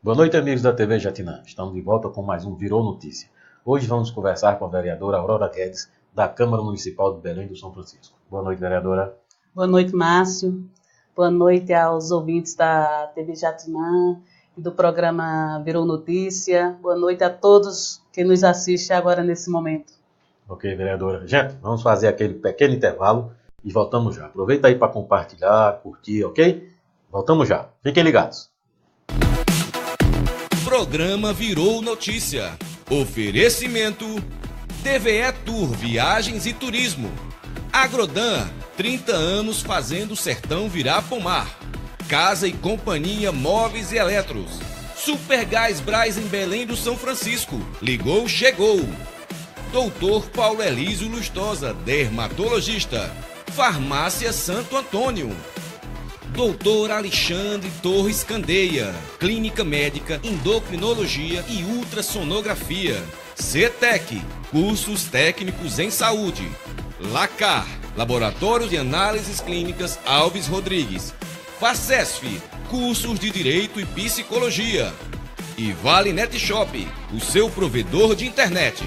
Boa noite, amigos da TV Jatinã. Estamos de volta com mais um Virou Notícia. Hoje vamos conversar com a vereadora Aurora Guedes, da Câmara Municipal de Belém do São Francisco. Boa noite, vereadora. Boa noite, Márcio. Boa noite aos ouvintes da TV Jatinã e do programa Virou Notícia. Boa noite a todos que nos assistem agora nesse momento. Ok, vereadora. Gente, vamos fazer aquele pequeno intervalo e voltamos já. Aproveita aí para compartilhar, curtir, ok? Voltamos já. Fiquem ligados. Programa Virou Notícia. Oferecimento TVE Tour Viagens e Turismo. Agrodan, 30 anos fazendo o sertão virar pomar. Casa e Companhia Móveis e Eletros. Supergás Brás em Belém do São Francisco. Ligou, chegou. Doutor Paulo Elísio Lustosa, dermatologista. Farmácia Santo Antônio. Doutor Alexandre Torres Candeia, Clínica Médica, Endocrinologia e Ultrassonografia. CETEC, cursos técnicos em saúde. LACAR, Laboratório de Análises Clínicas Alves Rodrigues. FACESF, cursos de Direito e Psicologia. E Vale Net Shop, o seu provedor de internet.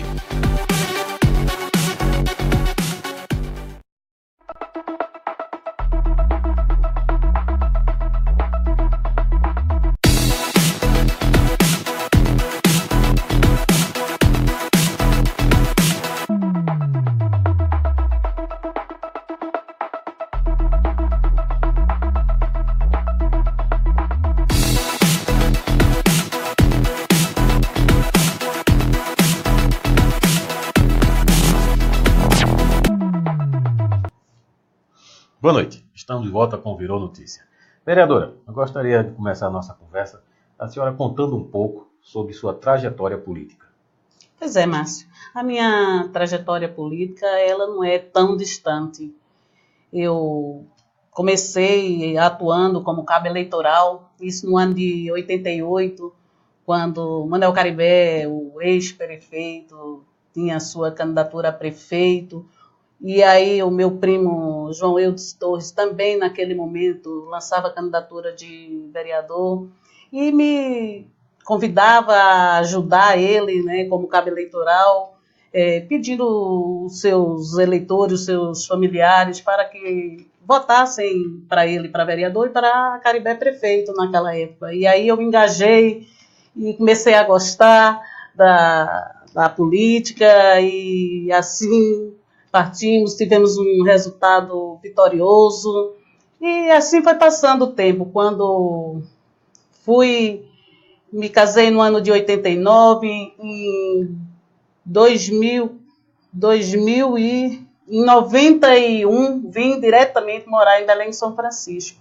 Boa noite. Estamos de volta com o Virou Notícia. Vereadora, eu gostaria de começar a nossa conversa a senhora contando um pouco sobre sua trajetória política. Pois é, Márcio. A minha trajetória política, ela não é tão distante. Eu comecei atuando como cabo eleitoral, isso no ano de 88, quando Manuel Caribé, o ex-prefeito, tinha sua candidatura a prefeito. E aí o meu primo João Eudes Torres também naquele momento lançava a candidatura de vereador e me convidava a ajudar ele, né, como cabo eleitoral, pedindo os seus eleitores, os seus familiares para que votassem para ele, para vereador e para Caribé prefeito naquela época. E aí eu me engajei e comecei a gostar da política e assim partimos, tivemos um resultado vitorioso e assim foi passando o tempo. Quando me casei no ano de 89, em 2000 e em 91 vim diretamente morar em Belém de São Francisco.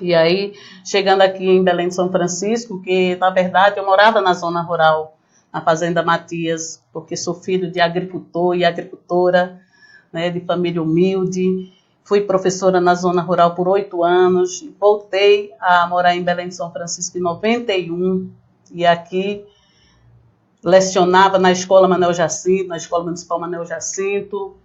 E aí, chegando aqui em Belém de São Francisco, que na verdade eu morava na zona rural, na Fazenda Matias, porque sou filho de agricultor e agricultora, né, de família humilde. Fui professora na zona rural por 8 anos, voltei a morar em Belém de São Francisco em 91, e aqui lecionava na Escola Manuel Jacinto, na Escola Municipal Manuel Jacinto,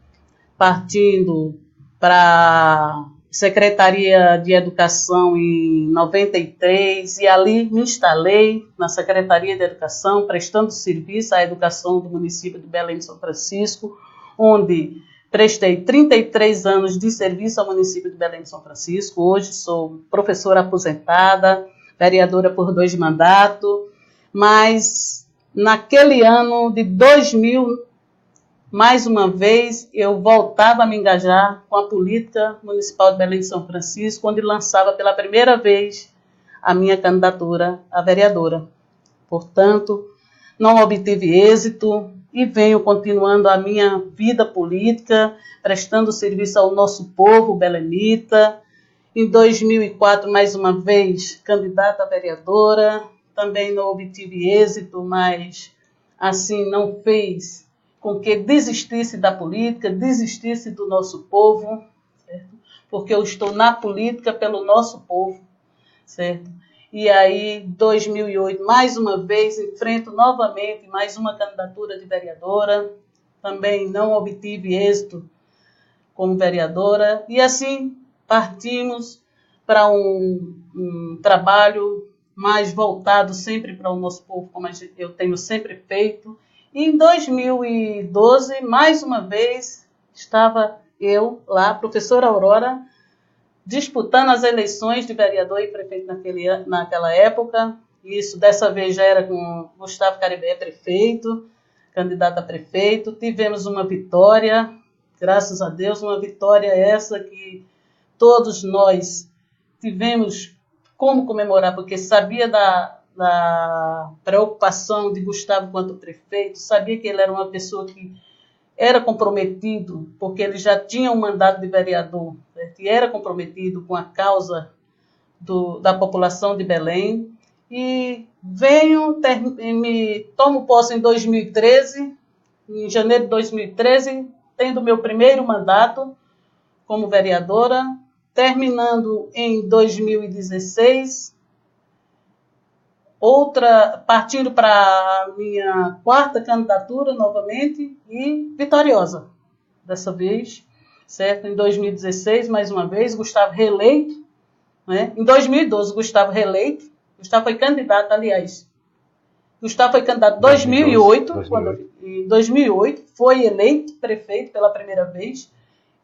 partindo para Secretaria de Educação em 93, e ali me instalei na Secretaria de Educação, prestando serviço à educação do município de Belém de São Francisco, onde prestei 33 anos de serviço ao município de Belém de São Francisco. Hoje sou professora aposentada, vereadora por 2 mandatos, mas naquele ano de 2000, mais uma vez, eu voltava a me engajar com a política municipal de Belém de São Francisco, onde lançava pela primeira vez a minha candidatura a vereadora. Portanto, não obtive êxito e venho continuando a minha vida política, prestando serviço ao nosso povo belenita. Em 2004, mais uma vez, candidata a vereadora. Também não obtive êxito, mas assim não fez com que desistisse da política, desistisse do nosso povo, certo? Porque eu estou na política pelo nosso povo, certo? E aí, 2008, mais uma vez, enfrento novamente mais uma candidatura de vereadora, também não obtive êxito como vereadora, e assim partimos para um trabalho mais voltado sempre para o nosso povo, como eu tenho sempre feito. E em 2012, mais uma vez, estava eu lá, professora Aurora, disputando as eleições de vereador e prefeito naquela época. Isso, dessa vez, já era com Gustavo Caribé, prefeito, candidato a prefeito. Tivemos uma vitória, graças a Deus, uma vitória essa que todos nós tivemos como comemorar, porque sabia da preocupação de Gustavo quanto prefeito, sabia que ele era uma pessoa que era comprometido, porque ele já tinha um mandato de vereador, certo? E era comprometido com a causa da população de Belém. E tomo posse em 2013, em janeiro de 2013, tendo meu primeiro mandato como vereadora, terminando em 2016, partindo para a minha quarta candidatura novamente e vitoriosa. Dessa vez, certo? Em 2016, mais uma vez, Gustavo reeleito, né? Em 2012, Gustavo reeleito. Gustavo foi candidato, aliás. Gustavo foi candidato em 2008, em 2008, foi eleito prefeito pela primeira vez.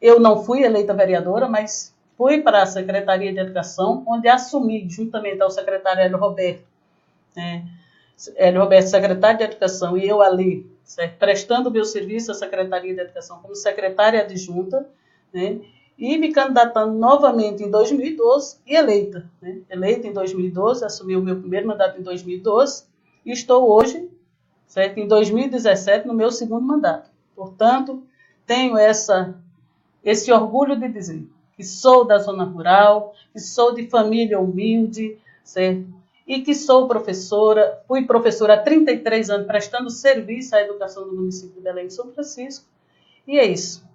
Eu não fui eleita vereadora, mas fui para a Secretaria de Educação, onde assumi, juntamente ao secretário Hélio Roberto, secretário de Educação, e eu ali, certo, prestando meu serviço à Secretaria de Educação como secretária adjunta, né, e me candidatando novamente em 2012 e eleita. Né, eleita em 2012, assumi o meu primeiro mandato em 2012 e estou hoje, certo, em 2017, no meu segundo mandato. Portanto, tenho esse orgulho de dizer que sou da zona rural, que sou de família humilde, certo? E que sou professora, fui professora há 33 anos, prestando serviço à educação do município de Belém de São Francisco. E é isso.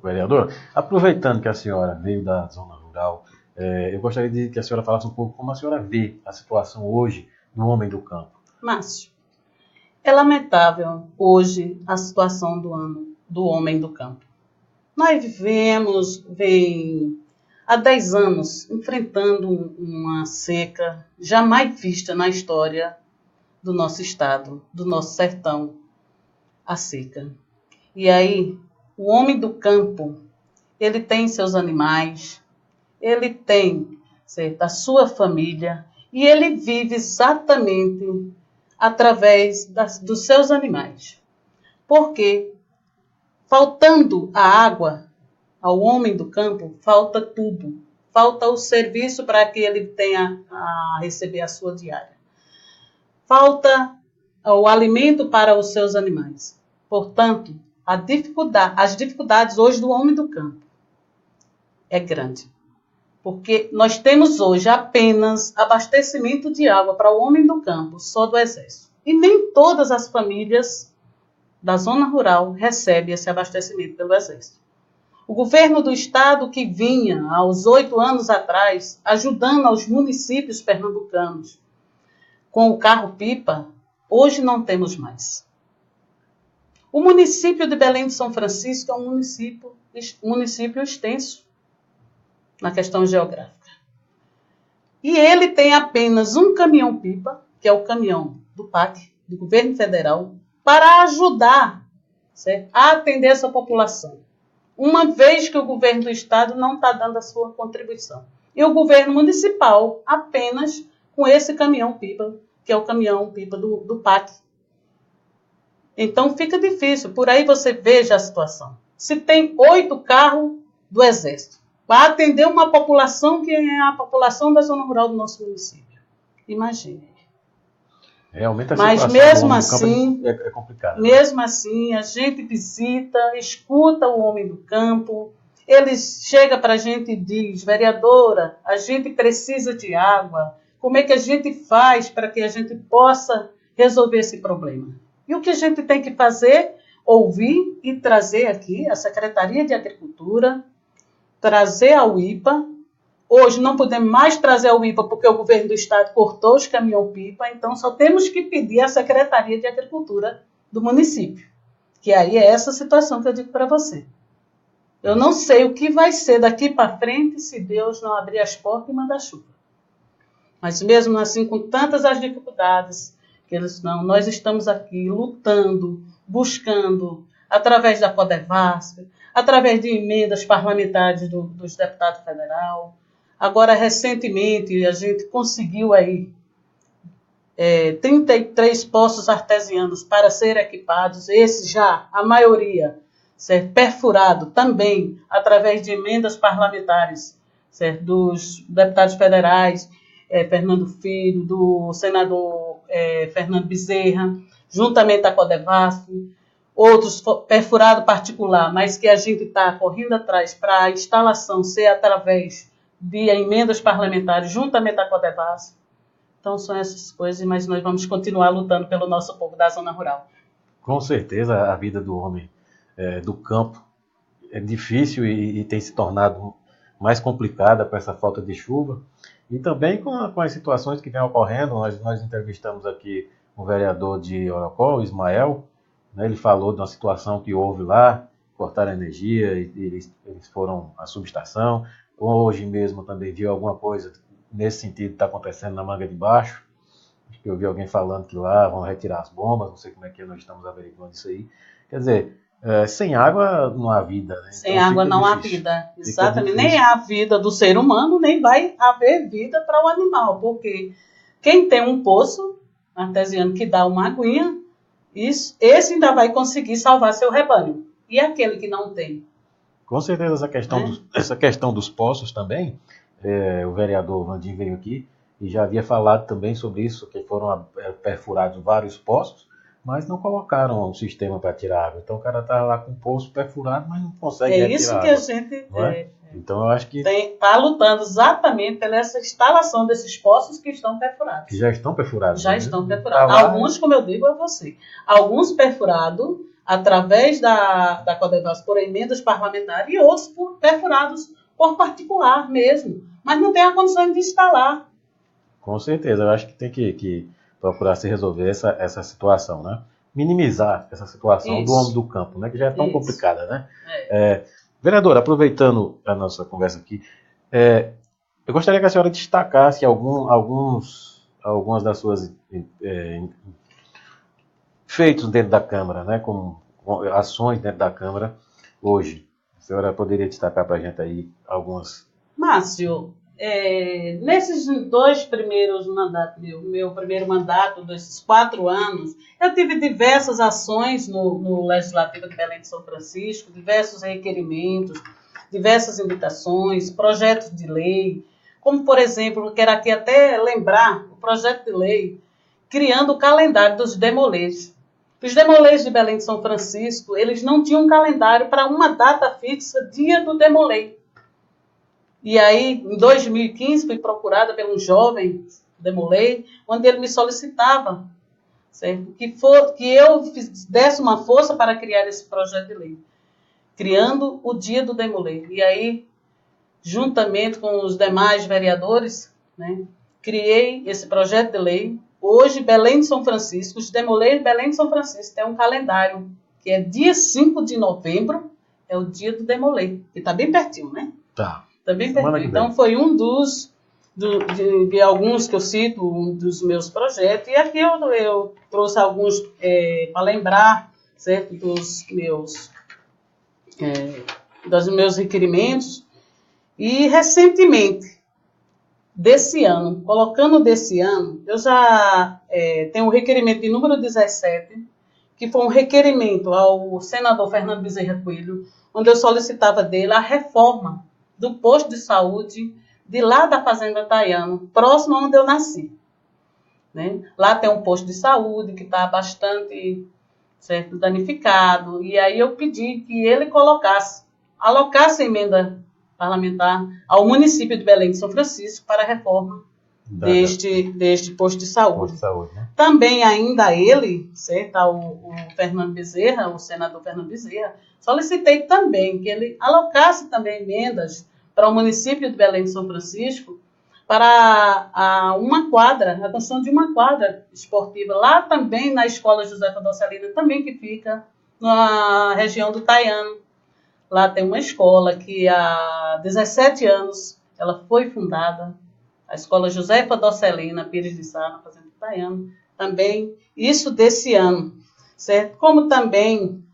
Vereadora, aproveitando que a senhora veio da zona rural, eu gostaria de que a senhora falasse um pouco como a senhora vê a situação hoje do homem do campo. Márcio, é lamentável hoje a situação do homem do campo. Nós vem há 10 anos enfrentando uma seca jamais vista na história do nosso estado, do nosso sertão, a seca. E aí, o homem do campo, ele tem seus animais, ele tem, certo, a sua família, e ele vive exatamente através dos seus animais. Porque, faltando a água ao homem do campo, falta tudo. Falta o serviço para que ele tenha a receber a sua diária. Falta o alimento para os seus animais. Portanto, as dificuldades hoje do homem do campo é grande. Porque nós temos hoje apenas abastecimento de água para o homem do campo, só do Exército. E nem todas as famílias da zona rural recebem esse abastecimento pelo Exército. O governo do estado que vinha, há uns 8 anos atrás, ajudando aos municípios pernambucanos com o carro-pipa, hoje não temos mais. O município de Belém de São Francisco é um município extenso na questão geográfica. E ele tem apenas um caminhão-pipa, que é o caminhão do PAC, do governo federal, para ajudar, certo, a atender essa população. Uma vez que o governo do estado não está dando a sua contribuição. E o governo municipal apenas com esse caminhão-pipa, que é o caminhão-pipa do PAC. Então fica difícil. Por aí você veja a situação. Se tem 8 carros do Exército para atender uma população que é a população da zona rural do nosso município. Imagine. Realmente a Mas situação mesmo do assim, é complicada. Mesmo assim, a gente visita, escuta o homem do campo, ele chega para a gente e diz: vereadora, a gente precisa de água, como é que a gente faz para que a gente possa resolver esse problema? E o que a gente tem que fazer? Ouvir e trazer aqui a Secretaria de Agricultura, trazer a UIPA. Hoje não podemos mais trazer a UIPA porque o governo do estado cortou os caminhão-pipa, então só temos que pedir à Secretaria de Agricultura do município. Que aí é essa situação que eu digo para você. Eu não sei o que vai ser daqui para frente se Deus não abrir as portas e mandar chuva. Mas mesmo assim, com tantas as dificuldades que eles não, nós estamos aqui lutando, buscando, através da Codevasf, através de emendas parlamentares dos deputados federais. Agora, recentemente, a gente conseguiu aí 33 poços artesianos para serem equipados. Esse já, a maioria, ser perfurado também através de emendas parlamentares, certo? Dos deputados federais, Fernando Filho, do senador Fernando Bezerra, juntamente à Codevasf, outros perfurado particular, mas que a gente está correndo atrás para a instalação ser através de emendas parlamentares, juntamente à Codevasf. Então, são essas coisas, mas nós vamos continuar lutando pelo nosso povo da zona rural. Com certeza, a vida do homem do campo é difícil e tem se tornado mais complicada com essa falta de chuva. E também com as situações que vêm ocorrendo. Nós entrevistamos aqui um vereador de Orocó, o Ismael, né, ele falou de uma situação que houve lá, cortaram a energia e eles foram à subestação. Hoje mesmo também viu alguma coisa nesse sentido que está acontecendo na Manga de Baixo. Acho que eu vi alguém falando que lá vão retirar as bombas, não sei como é que nós estamos averiguando isso aí. Quer dizer, sem água não há vida. Né? Sem água não há vida, exatamente. Nem há vida do ser humano, nem vai haver vida para o animal, porque quem tem um poço artesiano que dá uma aguinha, esse ainda vai conseguir salvar seu rebanho. E aquele que não tem? Com certeza essa questão dos poços também, o vereador Vandim veio aqui e já havia falado também sobre isso, que foram perfurados vários poços, mas não colocaram um sistema para tirar água. Então o cara está lá com o poço perfurado, mas não consegue retirar água. É isso que a gente... Então eu acho que... Está lutando exatamente pela essa instalação desses poços que estão perfurados. Que já estão perfurados. Já estão perfurados. Tá alguns, como eu digo a você, alguns perfurados através da Codevasf por emendas parlamentares e outros perfurados por particular mesmo. Mas não tem a condição de instalar. Com certeza, eu acho que tem que procurar se resolver essa situação, né? Minimizar essa situação do homem do campo, né? Que já é tão complicada, né? Vereadora, aproveitando a nossa conversa aqui, eu gostaria que a senhora destacasse algumas das suas feitos dentro da Câmara, né? Com ações dentro da Câmara hoje. A senhora poderia destacar para a gente aí algumas? Márcio, nesses 2 primeiros mandatos, meu primeiro mandato, desses 4 anos, eu tive diversas ações no Legislativo de Belém de São Francisco, diversos requerimentos, diversas indicações, projetos de lei, como, por exemplo, quero aqui até lembrar o projeto de lei criando o calendário dos demoleiros. Os demoleiros de Belém de São Francisco, eles não tinham um calendário para uma data fixa, dia do demoleiro. E aí, em 2015, fui procurada por um jovem demoleiro, onde ele me solicitava, certo? Que eu desse uma força para criar esse projeto de lei, criando o dia do demoleiro. E aí, juntamente com os demais vereadores, né, criei esse projeto de lei. Hoje, Belém de São Francisco, os demoleiros de Belém de São Francisco têm um calendário, que é dia 5 de novembro, é o dia do demoleiro, que está bem pertinho, né? Tá. Também pertinho. Então, foi um de alguns que eu cito, um dos meus projetos, e aqui eu trouxe alguns para lembrar, certo, dos meus requerimentos. E, recentemente, desse ano, eu já tenho um requerimento de número 17, que foi um requerimento ao senador Fernando Bezerra Coelho, onde eu solicitava dele a reforma do posto de saúde de lá da Fazenda Taiano, próximo a onde eu nasci. Né? Lá tem um posto de saúde que está bastante danificado, e aí eu pedi que ele alocasse emenda parlamentar ao município de Belém de São Francisco para a reforma deste posto de saúde. Né? Também ainda ele, certo, o Fernando Bezerra, o senador Fernando Bezerra, solicitei também que ele alocasse também emendas para o município de Belém de São Francisco para a construção de uma quadra esportiva, lá também na Escola Josefa Docilina, também que fica na região do Taiano. Lá tem uma escola que há 17 anos ela foi fundada, a Escola Josefa Docelina Pires de Sá, na Fazenda Itaiano, também isso desse ano, certo? Como também,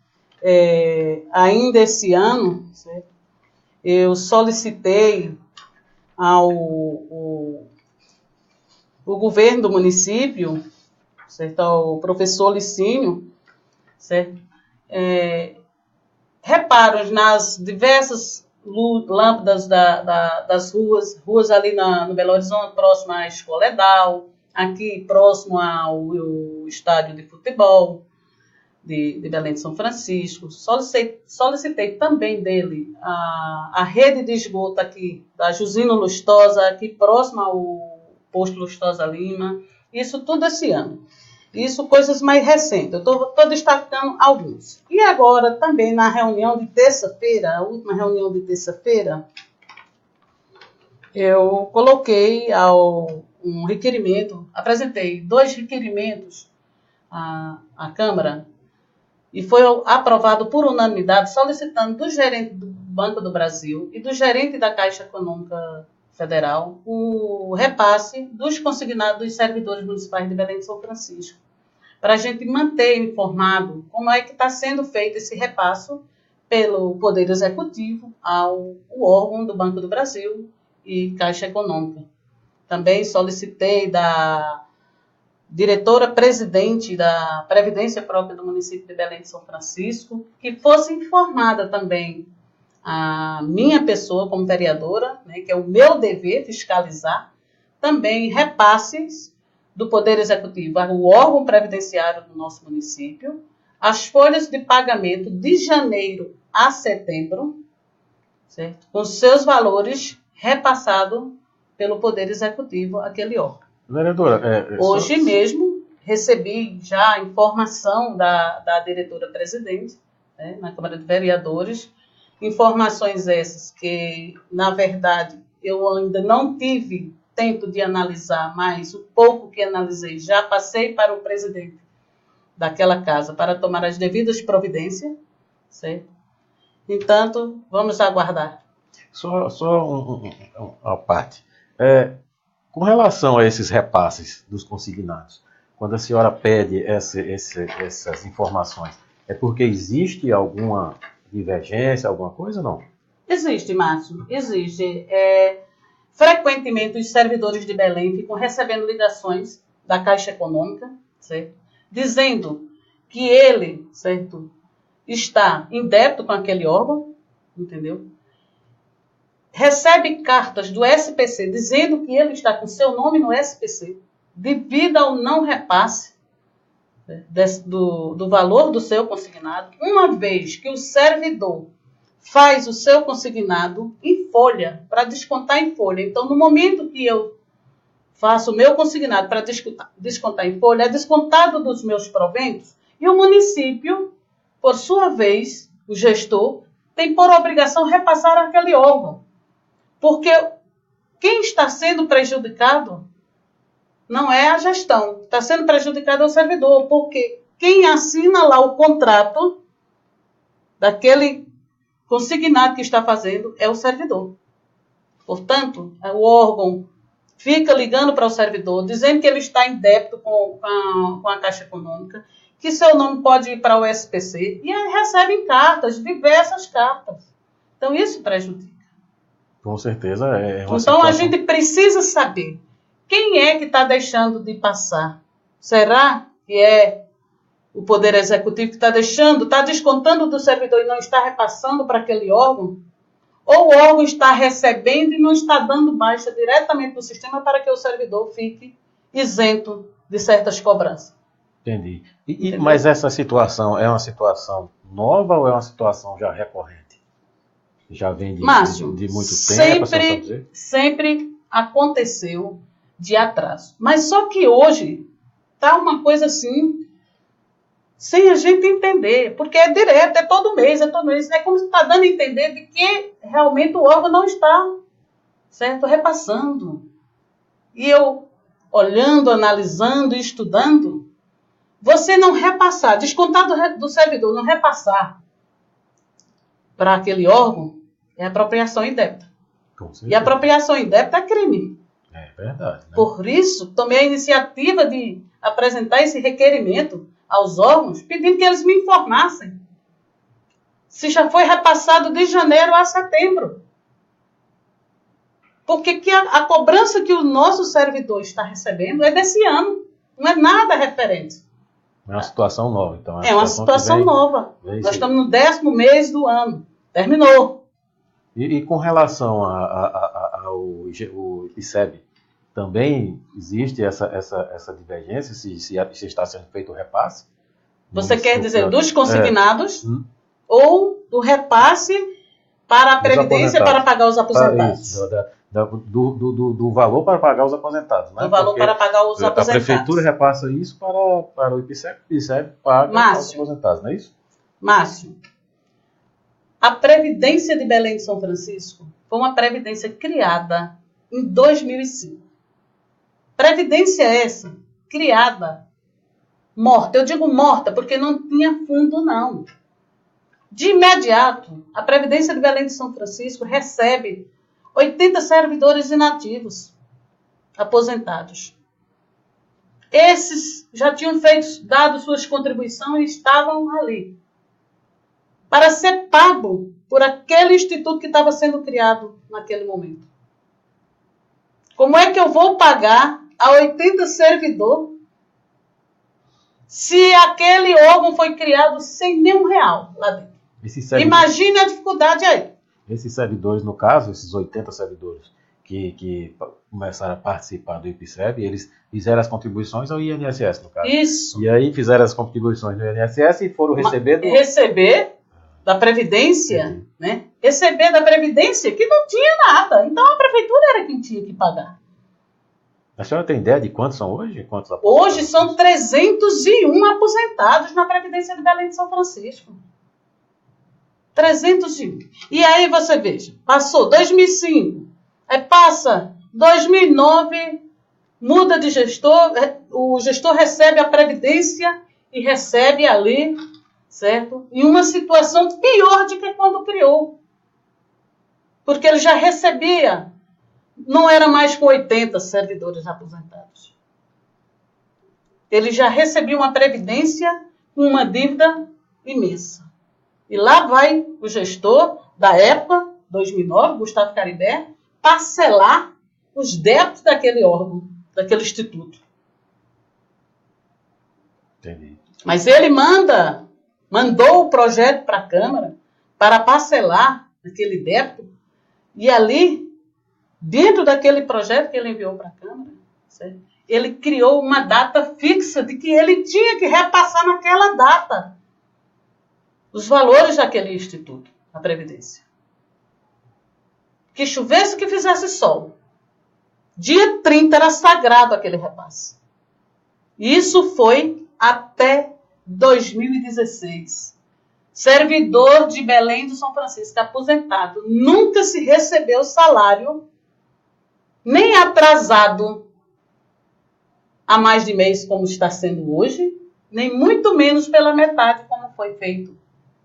ainda esse ano, certo? Eu solicitei o governo do município, certo? Ao professor Licínio, certo? Reparos nas diversas lâmpadas das ruas ali no Belo Horizonte, próximo à Escola Edal, aqui próximo ao estádio de futebol de Belém de São Francisco. Solicitei também dele a rede de esgoto aqui da Jusino Lustosa, aqui próximo ao posto Lustosa Lima. Isso tudo esse ano. Isso, coisas mais recentes. Eu estou destacando alguns. E agora, também, na reunião de terça-feira, a última reunião de terça-feira, eu coloquei um requerimento, apresentei 2 requerimentos à Câmara, e foi aprovado por unanimidade, solicitando do gerente do Banco do Brasil e do gerente da Caixa Econômica Federal o repasse dos consignados dos servidores municipais de Belém de São Francisco, para a gente manter informado como é que está sendo feito esse repasse pelo Poder Executivo ao órgão do Banco do Brasil e Caixa Econômica. Também solicitei da diretora-presidente da Previdência Própria do município de Belém de São Francisco, que fosse informada também a minha pessoa como vereadora, né, que é o meu dever fiscalizar, também repasses do Poder Executivo ao órgão previdenciário do nosso município, as folhas de pagamento de janeiro a setembro, certo? Com seus valores repassados pelo Poder Executivo àquele órgão. Vereadora, hoje mesmo recebi já a informação da diretora-presidente, né, na Câmara de Vereadores, informações essas que, na verdade, eu ainda não tive tempo de analisar, mas o pouco que analisei já passei para o presidente daquela casa para tomar as devidas providências, certo? Entanto, vamos aguardar. Só uma parte. Com relação a esses repasses dos consignados, quando a senhora pede essas informações, é porque existe alguma divergência, alguma coisa ou não? Existe, Márcio, existe. Frequentemente, os servidores de Belém ficam recebendo ligações da Caixa Econômica, certo? Dizendo que ele, certo, está em débito com aquele órgão, entendeu? Recebe cartas do SPC dizendo que ele está com seu nome no SPC devido ao não repasse, né, do valor do seu consignado, uma vez que o servidor faz o seu consignado em folha, para descontar em folha. Então, no momento que eu faço o meu consignado para descontar em folha, é descontado dos meus proventos, e o município, por sua vez, o gestor, tem por obrigação repassar aquele órgão. Porque quem está sendo prejudicado não é a gestão, está sendo prejudicado é o servidor, porque quem assina lá o contrato daquele consignado que está fazendo é o servidor. Portanto, o órgão fica ligando para o servidor, dizendo que ele está em débito com a Caixa Econômica, que seu nome pode ir para o SPC, e aí recebem cartas, diversas cartas. Então, isso prejudica. Com certeza é uma Então, situação... a gente precisa saber quem é que está deixando de passar. Será que é o Poder Executivo que está deixando, está descontando do servidor e não está repassando para aquele órgão? Ou o órgão está recebendo e não está dando baixa diretamente do sistema para que o servidor fique isento de certas cobranças? Entendi. Mas essa situação é uma situação nova ou é uma situação já recorrente? Já vem Márcio, de muito tempo? Sempre aconteceu de atraso. Mas só que hoje está uma coisa assim, sem a gente entender, porque é direto, é todo mês. É como se está dando a entender de que realmente o órgão não está, certo, repassando. E eu, olhando, analisando e estudando, você não repassar, descontar do servidor, não repassar para aquele órgão, é apropriação indébita. E apropriação indébita é crime. É verdade. Né? Por isso, tomei a iniciativa de apresentar esse requerimento aos órgãos, pedindo que eles me informassem se já foi repassado de janeiro a setembro. Porque a cobrança que o nosso servidor está recebendo é desse ano, não é nada referente. É uma situação nova, então. É uma situação nova. Nós estamos no 10º mês do ano. Terminou. E com relação ao ICEB, também existe essa divergência, se está sendo feito o repasse? Você quer dizer dos consignados ou do repasse para a Previdência para pagar os aposentados? Do valor para pagar os aposentados. Né? Do valor para pagar os aposentados. A Prefeitura repassa isso para o IPSEB, o IPSEB paga os aposentados, não é isso? Márcio, a Previdência de Belém de São Francisco foi uma previdência criada em 2005. Previdência essa, criada, morta. Eu digo morta porque não tinha fundo, não. De imediato, a Previdência de Belém de São Francisco recebe 80 servidores inativos, aposentados. Esses já tinham dado suas contribuições e estavam ali, para ser pago por aquele instituto que estava sendo criado naquele momento. Como é que eu vou pagar a 80 servidores se aquele órgão foi criado sem nenhum real lá dentro? Imagine a dificuldade aí. Esses servidores, no caso, esses 80 servidores que começaram a participar do IPSEB, eles fizeram as contribuições ao INSS, no caso. Isso. E aí fizeram as contribuições no INSS e foram receber... Receber da Previdência, né? Receber da Previdência que não tinha nada. Então a Prefeitura era quem tinha que pagar. A senhora tem ideia de quantos são hoje? Hoje são 301 aposentados na Previdência de Belém de São Francisco. 301. E aí você veja, passou 2005, aí passa 2009, muda de gestor, o gestor recebe a Previdência e recebe ali, certo? Em uma situação pior do que quando criou. Porque ele já recebia, não era mais com 80 servidores aposentados. Ele já recebia uma Previdência com uma dívida imensa. E lá vai o gestor da época, 2009, Gustavo Caribé, parcelar os débitos daquele órgão, daquele instituto. Entendi. Mas ele mandou o projeto para a Câmara para parcelar aquele débito e ali, dentro daquele projeto que ele enviou para a Câmara, certo? Ele criou uma data fixa de que ele tinha que repassar naquela data os valores daquele instituto, a Previdência. Que chovesse, que fizesse sol. Dia 30 era sagrado aquele repasse. Isso foi até 2016. Servidor de Belém do São Francisco, aposentado, nunca se recebeu salário, nem atrasado há mais de mês, como está sendo hoje, nem muito menos pela metade, como foi feito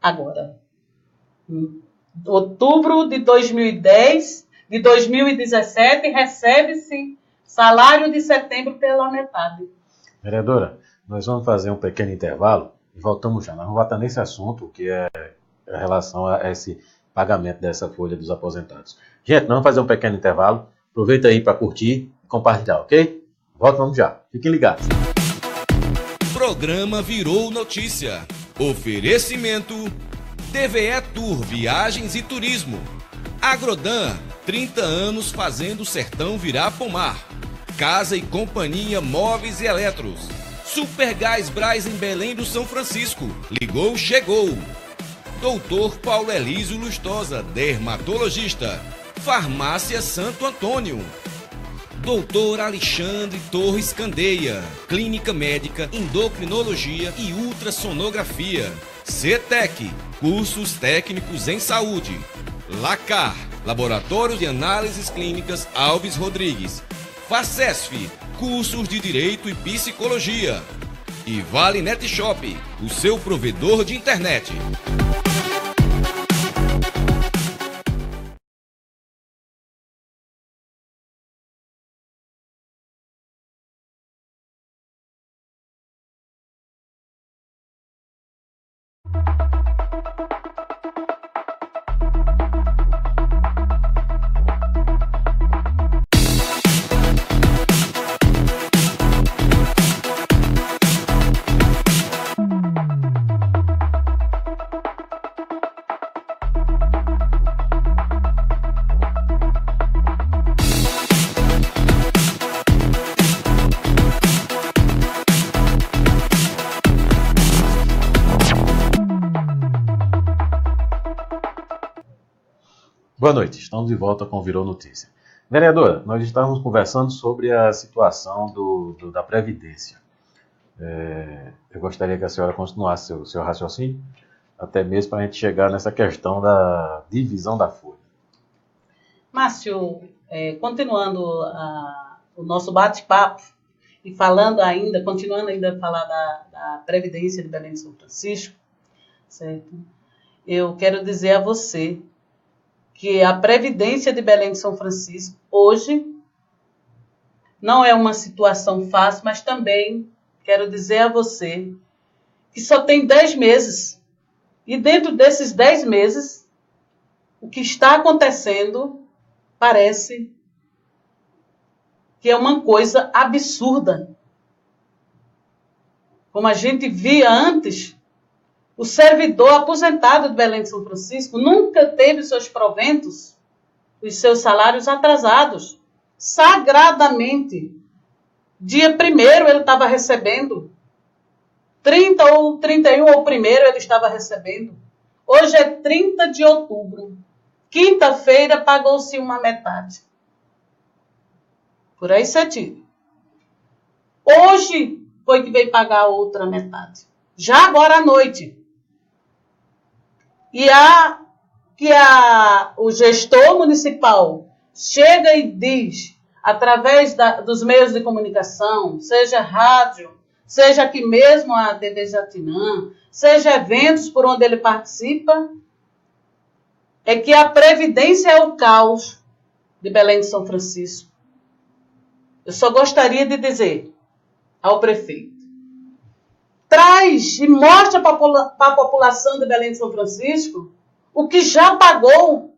agora. Em outubro de 2010, de 2017, recebe-se salário de setembro pela metade. Vereadora, nós vamos fazer um pequeno intervalo e voltamos já. Nós vamos voltar nesse assunto, que é em relação a esse pagamento dessa folha dos aposentados. Gente, nós vamos fazer um pequeno intervalo. Aproveita aí para curtir e compartilhar, ok? Voltamos já. Fiquem ligados. Programa Virou Notícia. Oferecimento TVE Tour Viagens e Turismo. Agrodan, 30 anos fazendo o sertão virar pomar. Casa e Companhia Móveis e Eletros. Supergás Brás em Belém do São Francisco. Ligou, chegou. Doutor Paulo Elísio Lustosa, dermatologista. Farmácia Santo Antônio. Doutor Alexandre Torres Candeia, Clínica Médica, Endocrinologia e Ultrassonografia. CETEC, cursos técnicos em saúde. LACAR, Laboratório de Análises Clínicas Alves Rodrigues. FACESF, cursos de Direito e Psicologia. E Vale Net Shop, o seu provedor de internet. Boa noite, estamos de volta com o Virou Notícia. Vereadora, nós estávamos conversando sobre a situação da Previdência. Eu gostaria que a senhora continuasse o seu raciocínio, até mesmo para a gente chegar nessa questão da divisão da folha. Márcio, continuando o nosso bate-papo e continuando ainda a falar da Previdência de Belém de São Francisco, certo? Eu quero dizer a você que a Previdência de Belém de São Francisco, hoje, não é uma situação fácil, mas também quero dizer a você que só tem 10 meses. E dentro desses 10 meses, o que está acontecendo parece que é uma coisa absurda. Como a gente via antes, o servidor aposentado de Belém de São Francisco nunca teve seus proventos, os seus salários atrasados. Sagradamente, dia 1º ele estava recebendo, 30 ou 31 ou 1º ele estava recebendo. Hoje é 30 de outubro. Quinta-feira pagou-se uma metade. Por aí você tira. Hoje foi que veio pagar a outra metade. Já agora à noite. E o gestor municipal chega e diz, através dos meios de comunicação, seja rádio, seja aqui mesmo a TV Jatinã, seja eventos por onde ele participa, é que a Previdência é o caos de Belém de São Francisco. Eu só gostaria de dizer ao prefeito, traz e mostra para a população de Belém de São Francisco o que já pagou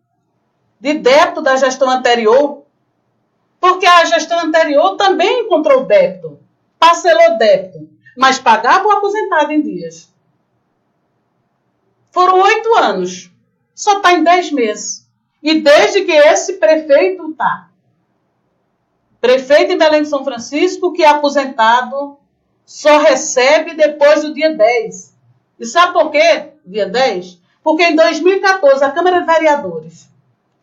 de débito da gestão anterior, porque a gestão anterior também encontrou débito, parcelou débito, mas pagava o aposentado em dias. Foram 8 anos, só está em 10 meses. E desde que esse prefeito está, prefeito em Belém de São Francisco, que é aposentado, só recebe depois do dia 10. E sabe por quê? Dia 10? Porque em 2014 a Câmara de Vereadores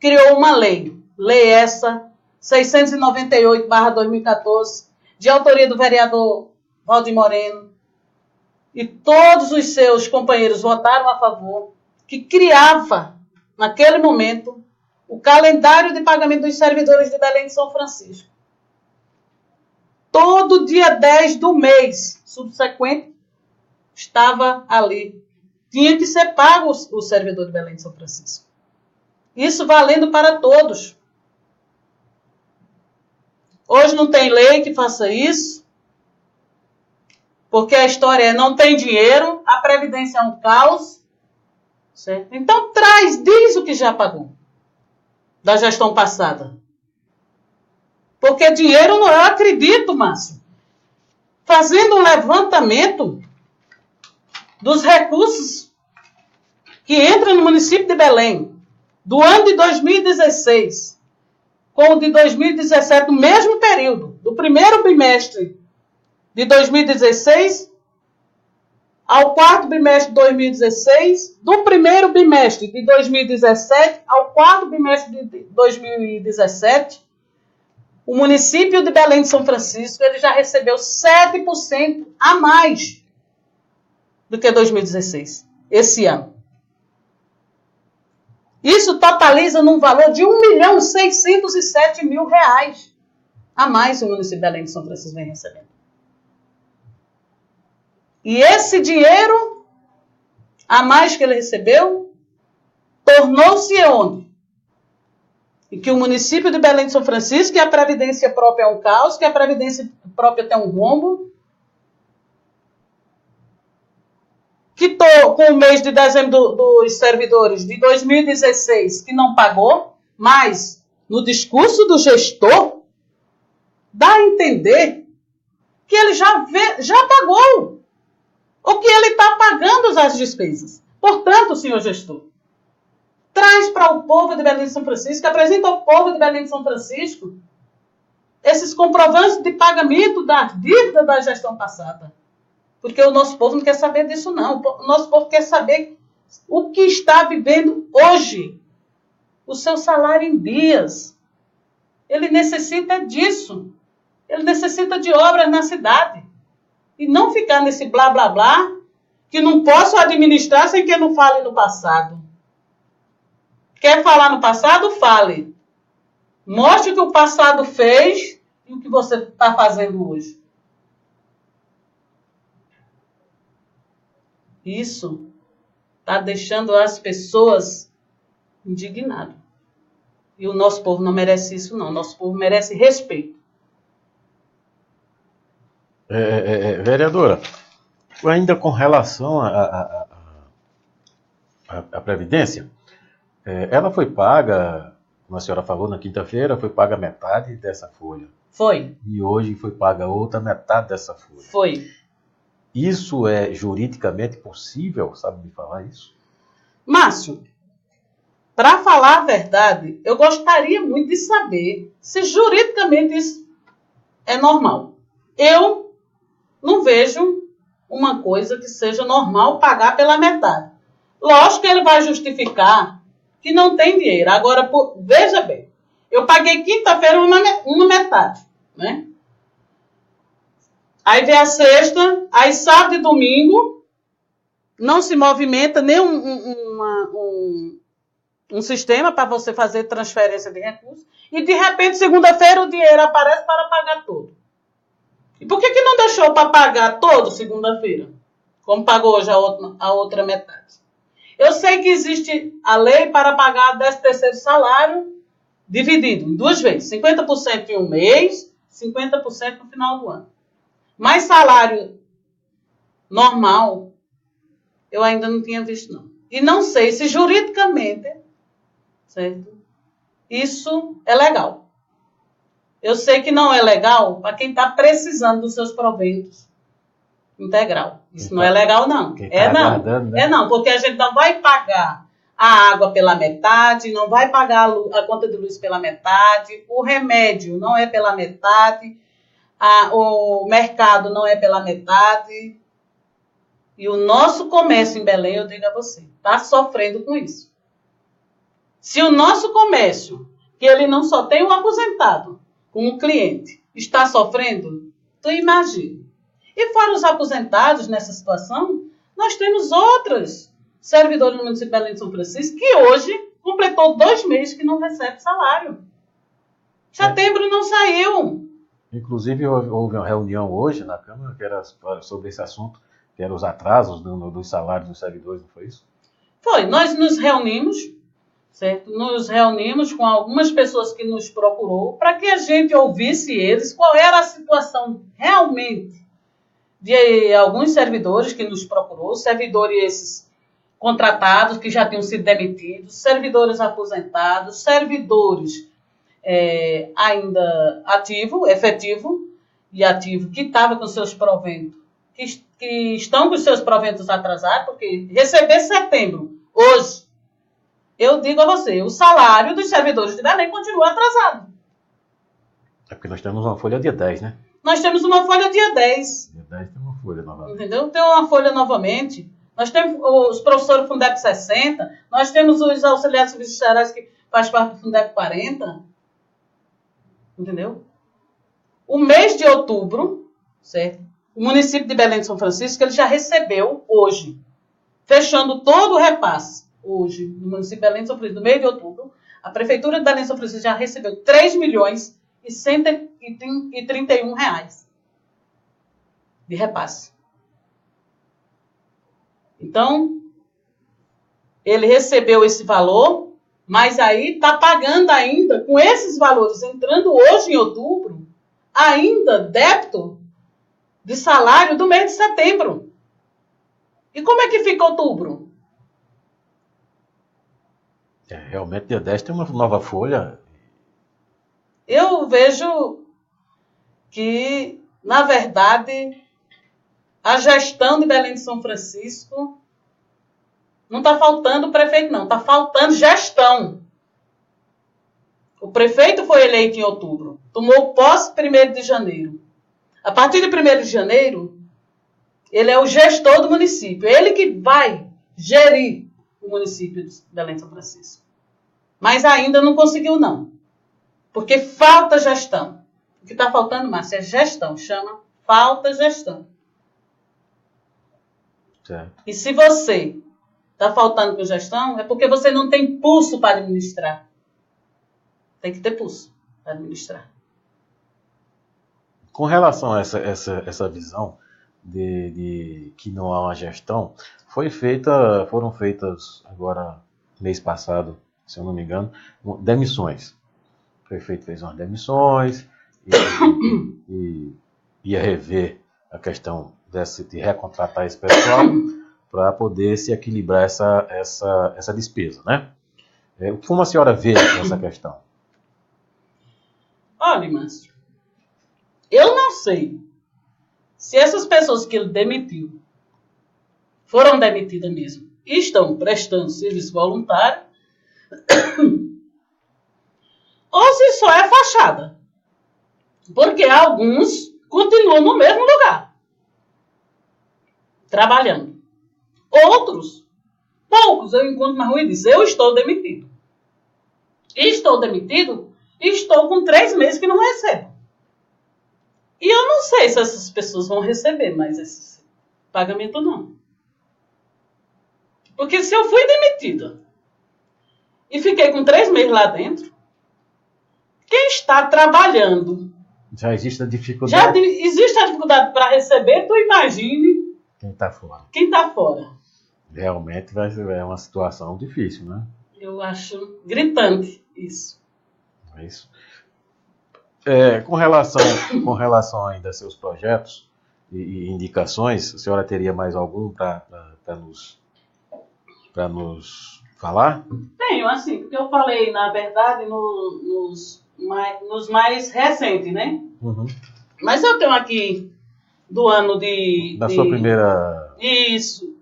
criou uma lei essa, 698/2014, de autoria do vereador Valdir Moreno, e todos os seus companheiros votaram a favor, que criava, naquele momento, o calendário de pagamento dos servidores de Belém de São Francisco. Todo dia 10 do mês subsequente estava ali. Tinha que ser pago o servidor de Belém de São Francisco. Isso valendo para todos. Hoje não tem lei que faça isso, porque a história é não tem dinheiro, a Previdência é um caos. Certo? Então diz o que já pagou da gestão passada. Porque dinheiro não, eu acredito, Márcio. Fazendo um levantamento dos recursos que entram no município de Belém, do ano de 2016, com o de 2017, no mesmo período, do primeiro bimestre de 2016 ao quarto bimestre de 2016, do primeiro bimestre de 2017 ao quarto bimestre de 2017, o município de Belém de São Francisco ele já recebeu 7% a mais do que 2016, esse ano. Isso totaliza num valor de R$1.607.000 a mais que o município de Belém de São Francisco vem recebendo. E esse dinheiro a mais que ele recebeu tornou-se onde? E que o município de Belém de São Francisco, que a Previdência própria é um caos, que a Previdência própria tem um rombo, que com o mês de dezembro dos servidores de 2016, que não pagou, mas no discurso do gestor, dá a entender que ele já pagou, ou que ele está pagando as despesas. Portanto, senhor gestor, traz para o povo de Belém de São Francisco, apresenta ao povo de Belém de São Francisco esses comprovantes de pagamento da dívida da gestão passada. Porque o nosso povo não quer saber disso, não. O nosso povo quer saber o que está vivendo hoje o seu salário em dias. Ele necessita disso. Ele necessita de obras na cidade. E não ficar nesse blá, blá, blá, que não posso administrar sem que eu não fale no passado. Quer falar no passado? Fale. Mostre o que o passado fez e o que você está fazendo hoje. Isso está deixando as pessoas indignadas. E o nosso povo não merece isso, não. O nosso povo merece respeito. Vereadora, ainda com relação à Previdência, ela foi paga, como a senhora falou, na quinta-feira, foi paga metade dessa folha. Foi. E hoje foi paga outra metade dessa folha. Foi. Isso é juridicamente possível? Sabe me falar isso? Márcio, para falar a verdade, eu gostaria muito de saber se juridicamente isso é normal. Eu não vejo uma coisa que seja normal pagar pela metade. Lógico que ele vai justificar que não tem dinheiro. Agora, veja bem, eu paguei quinta-feira uma metade, né? Aí vem a sexta, aí sábado e domingo, não se movimenta nem um sistema para você fazer transferência de recursos. E, de repente, segunda-feira, o dinheiro aparece para pagar todo. E por que não deixou para pagar todo segunda-feira? Como pagou hoje a outra metade. Eu sei que existe a lei para pagar 13º salário dividido em 2 vezes. 50% em um mês, 50% no final do ano. Mas salário normal, eu ainda não tinha visto, não. E não sei se juridicamente, certo? Isso é legal. Eu sei que não é legal para quem está precisando dos seus proventos integral. Isso não é legal, não. Né? Não, porque a gente não vai pagar a água pela metade, não vai pagar a conta de luz pela metade, o remédio não é pela metade, o mercado não é pela metade. E o nosso comércio em Belém, eu digo a você, está sofrendo com isso. Se o nosso comércio, que ele não só tem um aposentado como cliente, está sofrendo, tu imagina. E fora os aposentados nessa situação, nós temos outros servidores do município de Belém de São Francisco que hoje completou 2 meses que não recebe salário. Setembro não saiu. Inclusive, houve uma reunião hoje na Câmara que era sobre esse assunto, que eram os atrasos dos salários dos servidores, não foi isso? Foi. Nós nos reunimos, certo? Nos reunimos com algumas pessoas que nos procurou para que a gente ouvisse eles qual era a situação realmente de alguns servidores que nos procurou, servidores esses contratados que já tinham sido demitidos, servidores aposentados, servidores ainda efetivo e ativo, que estava com seus proventos, que estão com seus proventos atrasados, porque receber setembro, hoje, eu digo a você, o salário dos servidores de Belém continua atrasado. É porque nós temos uma folha dia 10, né? Nós temos uma folha dia 10. Dia 10 tem uma folha novamente. Entendeu? Tem uma folha novamente. Nós temos os professores do Fundeb 60, nós temos os auxiliares serviços que faz parte do Fundeb 40. Entendeu? O mês de outubro, certo? O município de Belém de São Francisco, ele já recebeu hoje, fechando todo o repasse, hoje, no município de Belém de São Francisco, no mês de outubro, a Prefeitura de Belém de São Francisco já recebeu R$3.131 de repasse. Então, ele recebeu esse valor, mas aí está pagando ainda, com esses valores entrando hoje em outubro, ainda débito de salário do mês de setembro. E como é que fica outubro? Realmente, dia 10 tem uma nova folha. Eu vejo que, na verdade, a gestão de Belém de São Francisco não está faltando prefeito, não. Está faltando gestão. O prefeito foi eleito em outubro. Tomou posse 1º de janeiro. A partir de 1º de janeiro, ele é o gestor do município. Ele que vai gerir o município de Belém de São Francisco. Mas ainda não conseguiu, não. Porque falta gestão. O que está faltando, Márcia, é gestão. Chama falta gestão. Certo. E se você está faltando com gestão, é porque você não tem pulso para administrar. Tem que ter pulso para administrar. Com relação a essa visão de que não há uma gestão, foram feitas agora, mês passado, se eu não me engano, demissões. O prefeito fez umas demissões e ia rever a questão de recontratar esse pessoal para poder se equilibrar essa despesa, né? Como a senhora vê essa questão? Olha, Márcio, eu não sei se essas pessoas que ele demitiu foram demitidas mesmo e estão prestando serviço voluntário ou se só é fachada. Porque alguns continuam no mesmo lugar, trabalhando. Outros, poucos, eu encontro na rua e diz, eu estou demitido. E estou demitido e estou com 3 meses que não recebo. E eu não sei se essas pessoas vão receber mais esse pagamento, não. Porque se eu fui demitida e fiquei com 3 meses lá dentro, quem está trabalhando... Já existe a dificuldade. Já existe a dificuldade para receber, tu imagine... Quem está fora. Quem está fora. Realmente vai ser uma situação difícil, né? Eu acho gritante isso. É isso. Com relação ainda a seus projetos e indicações, a senhora teria mais algum para nos falar? Tenho, assim, porque eu falei, na verdade, nos mais recentes, né? Uhum. Mas eu tenho aqui do ano Da sua primeira... Isso.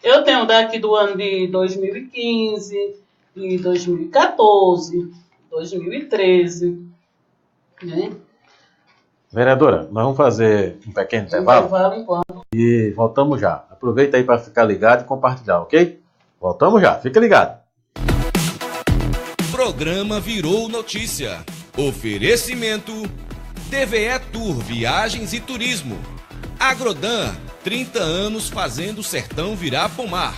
Eu tenho daqui do ano de 2015, de 2014, 2013, né? Vereadora, nós vamos fazer um pequeno intervalo Enquanto. e voltamos já. Aproveita aí para ficar ligado e compartilhar, ok? Voltamos já, fica ligado. Programa virou notícia. Oferecimento TVE Tour Viagens e Turismo. Agrodan, 30 anos fazendo o sertão virar pomar.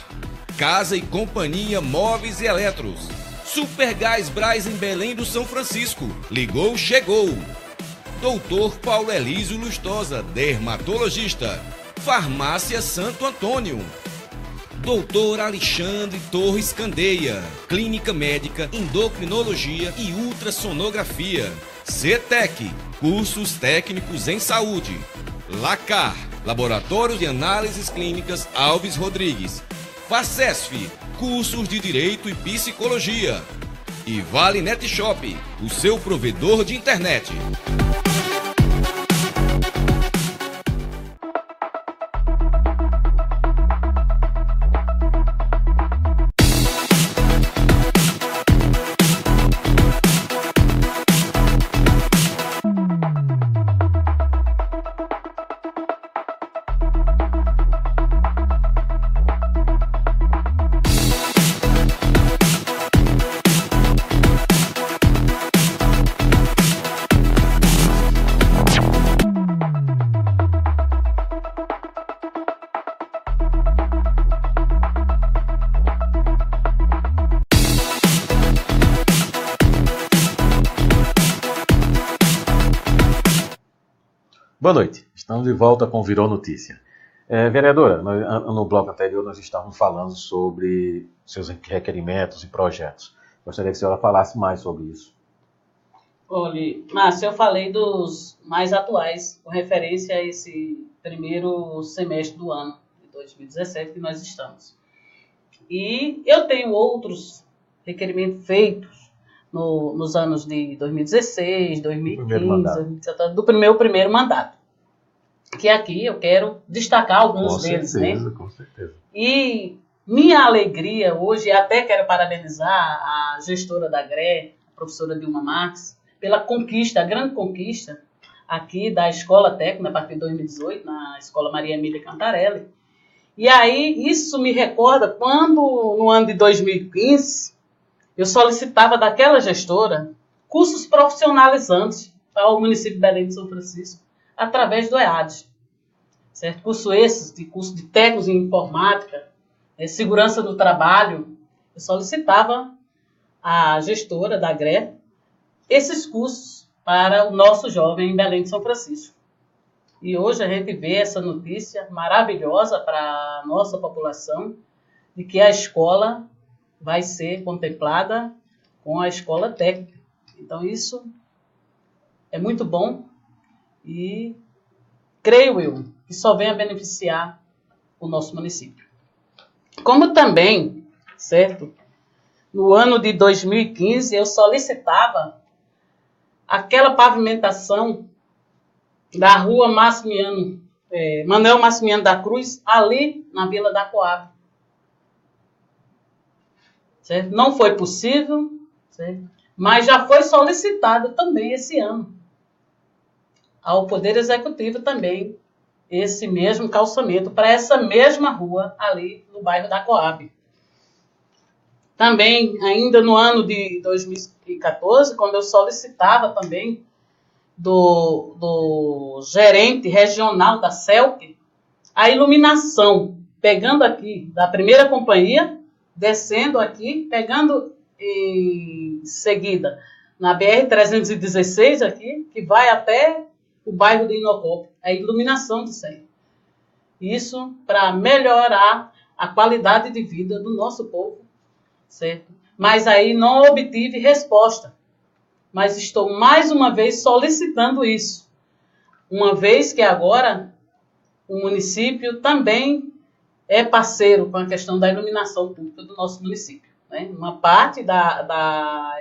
Casa e Companhia Móveis e Eletros. Supergás Brás em Belém do São Francisco. Ligou, chegou. Doutor Paulo Elísio Lustosa, dermatologista. Farmácia Santo Antônio. Doutor Alexandre Torres Candeia, Clínica Médica, Endocrinologia e Ultrassonografia. CETEC, cursos técnicos em saúde. LACAR, Laboratório de Análises Clínicas Alves Rodrigues. FACESF, cursos de Direito e Psicologia. E Vale Net Shop, o seu provedor de internet. Boa noite, estamos de volta com o Virou Notícia. Vereadora, no bloco anterior nós estávamos falando sobre seus requerimentos e projetos. Gostaria que a senhora falasse mais sobre isso. Olha, Márcio, eu falei dos mais atuais, com referência a esse primeiro semestre do ano de 2017 que nós estamos. E eu tenho outros requerimentos feitos nos anos de 2016, 2015, 2017, do meu primeiro mandato. Que aqui eu quero destacar alguns deles, né? Com certeza. E minha alegria hoje, até quero parabenizar a gestora da GRE, a professora Dilma Marques, pela conquista, a grande conquista aqui da Escola Técnica, a partir de 2018, na Escola Maria Emília Cantarelli. E aí, isso me recorda quando, no ano de 2015, eu solicitava daquela gestora cursos profissionalizantes para o município de Belém de São Francisco, através do EAD. Certo? Curso de técnicos em informática, segurança do trabalho. Eu solicitava à gestora da GRE esses cursos para o nosso jovem em Belém de São Francisco. E hoje a gente vê essa notícia maravilhosa para a nossa população, de que a escola vai ser contemplada com a escola técnica. Então isso é muito bom e creio eu que só vem a beneficiar o nosso município. Como também, certo, no ano de 2015 eu solicitava aquela pavimentação da rua Manuel Massimiliano da Cruz, ali na Vila da Coab. Certo? Não foi possível, certo? Mas já foi solicitado também esse ano ao Poder Executivo também esse mesmo calçamento para essa mesma rua ali no bairro da Coab. Também, ainda no ano de 2014, quando eu solicitava também do gerente regional da CELP, a iluminação, pegando aqui da primeira companhia, descendo aqui, pegando em seguida na BR-316 aqui, que vai até o bairro de Inocop, a iluminação do centro. Isso para melhorar a qualidade de vida do nosso povo, certo? Mas aí não obtive resposta. Mas estou mais uma vez solicitando isso, uma vez que agora o município também é parceiro com a questão da iluminação pública do nosso município. Né? Uma parte da